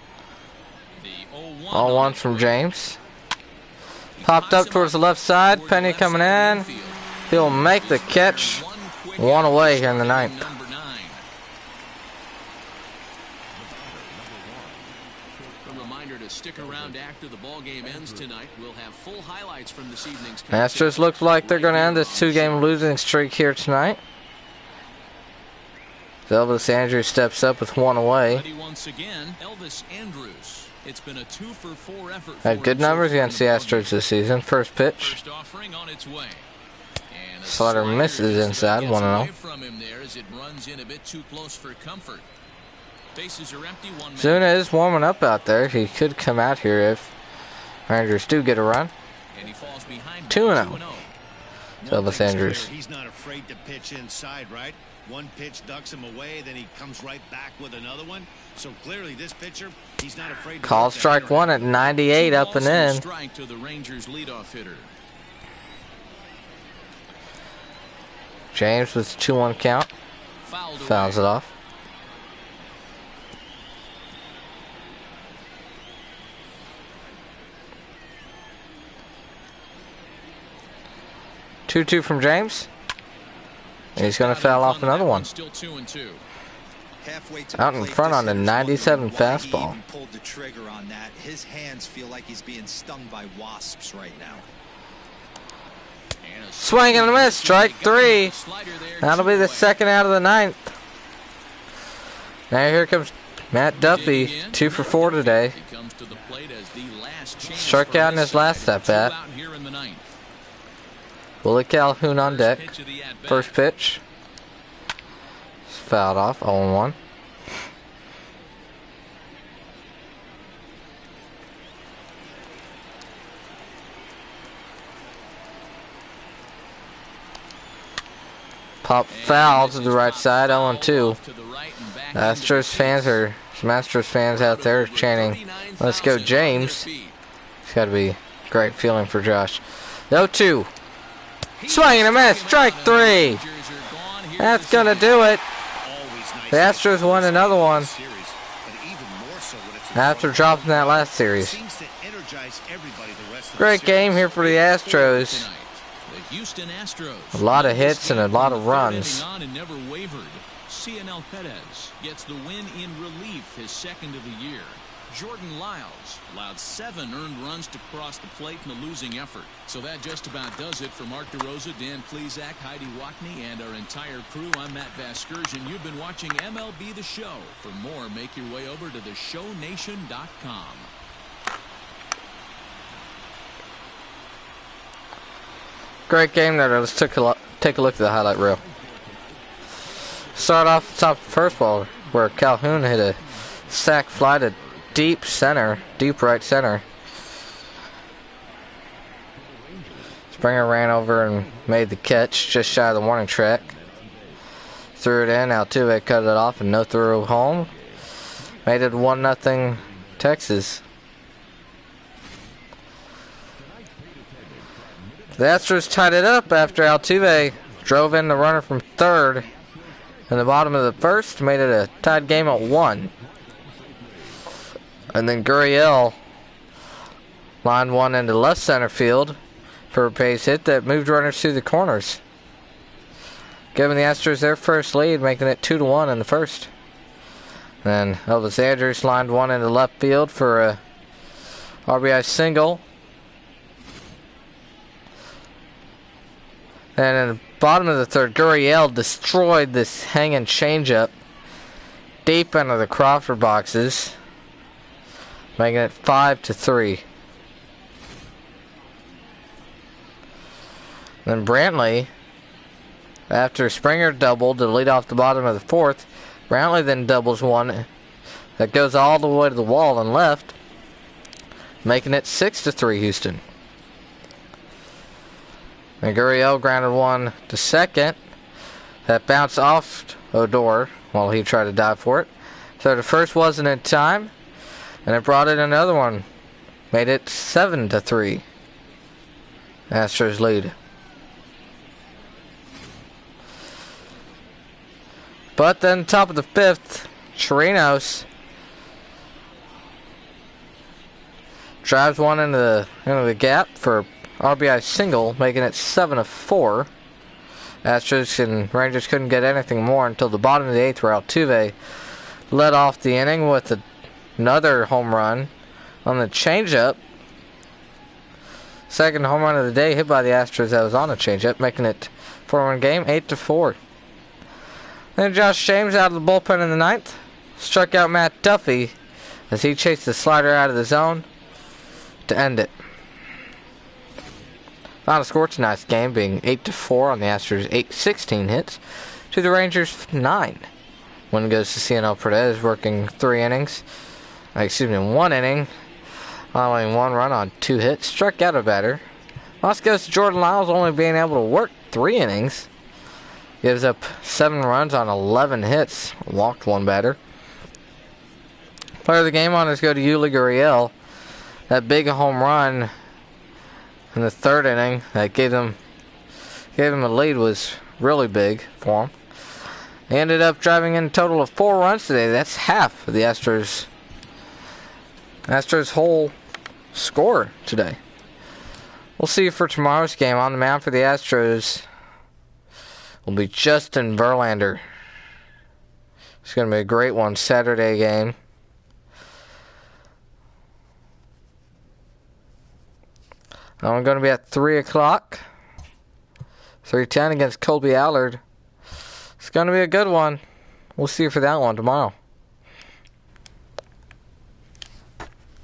0-1 from James. Popped up towards the left side. Penny coming in. He'll make the catch. 1 away here in the 9th. Stick around after the ball game ends tonight. We'll have full highlights from this evening's. Astros look like they're going to end this 2-game losing streak here tonight. Elvis Andrews steps up with 1 away. Once again, Elvis Andrews. It's been a 2 for 4 effort. Had good numbers against the Astros this season. First pitch. First offering on its way. Slider misses inside. 1-0. From him there as it runs in a bit too close for comfort. Bases are empty. Zuna is warming up out there. He could come out here if Rangers do get a run. 2-0. Elvis Andrews. He's not afraid to pitch inside, right? One pitch ducks him away, then he comes right back with another one. So clearly this pitcher, he's not afraid to call strike 1 at 98 up and in. Strike to the Rangers leadoff hitter. James with 2-1 count. Fouls it off. Two from James. And he's going to foul off another one. Out in front on the 97 fastball. He pulled the trigger on that. His hands feel like he's being stung by wasps right now. Swing and a miss. Strike 3. That'll be the second out of the 9th. Now here comes Matt Duffy, 2 for 4 today. Struck out in his last at bat. Willie Calhoun on deck. First pitch. Fouled off, 0-1. Pop foul to the right side, 0-2. Astros fans out there chanting, "Let's go, James." It's got to be a great feeling for Josh. 0-2. Swing and a miss. Strike 3. That's going to do it. The Astros won another one after dropping that last series. Great game here for the Astros. A lot of hits and a lot of runs. CNL Perez gets the win in relief, his second of the year. Jordan Lyles allowed 7 earned runs to cross the plate in the losing effort. So that just about does it for Mark DeRosa, Dan Plesac, Heidi Watney, and our entire crew. I'm Matt Vasgersian. You've been watching MLB The Show. For more, make your way over to theshownation.com. Great game there. Let's take a look at the highlight reel. Start off the top of the first ball where Calhoun hit a sac fly to deep right center. Springer ran over and made the catch just shy of the warning track. Threw it in. Altuve cut it off and no throw home. Made it 1-0 Texas. The Astros tied it up after Altuve drove in the runner from third in the bottom of the first, made it a tied game at 1. And then Gurriel lined one into left center field for a base hit that moved runners to the corners, giving the Astros their first lead, making it 2-1 in the first. Then Elvis Andrus lined one into left field for a RBI single. And in the bottom of the third, Gurriel destroyed this hanging changeup deep into the Crawford boxes, making it 5-3. Then Brantley, after Springer doubled to lead off the bottom of the fourth, Brantley then doubles one that goes all the way to the wall and left, making it 6-3 Houston. And Gurriel grounded one to second that bounced off Odor while he tried to dive for it. So the first wasn't in time, and it brought in another one. Made it 7-3. Astros lead. But then top of the fifth, Chirinos drives one into the gap for RBI single, making it 7-4. Astros and Rangers couldn't get anything more until the bottom of the eighth, where Altuve led off the inning with another home run on the changeup. Second home run of the day hit by the Astros that was on a changeup, making it 4-1 game, 8-4. Then Josh James out of the bullpen in the ninth struck out Matt Duffy as he chased the slider out of the zone to end it. Final score tonight's game being 8-4 on the Astros' 16 hits to the Rangers' 9. One goes to CNL Perez, working 1 inning, allowing 1 run on 2 hits, struck out a batter. Loss goes to Jordan Lyles, only being able to work 3 innings. Gives up 7 runs on 11 hits, walked 1 batter. Player of the game honors go to Yuli Gurriel. That big home run in the 3rd inning that gave him a lead was really big for him. He ended up driving in a total of 4 runs today. That's half of the Astros' whole score today. We'll see you for tomorrow's game. On the mound for the Astros will be Justin Verlander. It's going to be a great one, Saturday game. I'm going to be at 3 o'clock. 3:10 against Colby Allard. It's going to be a good one. We'll see you for that one tomorrow.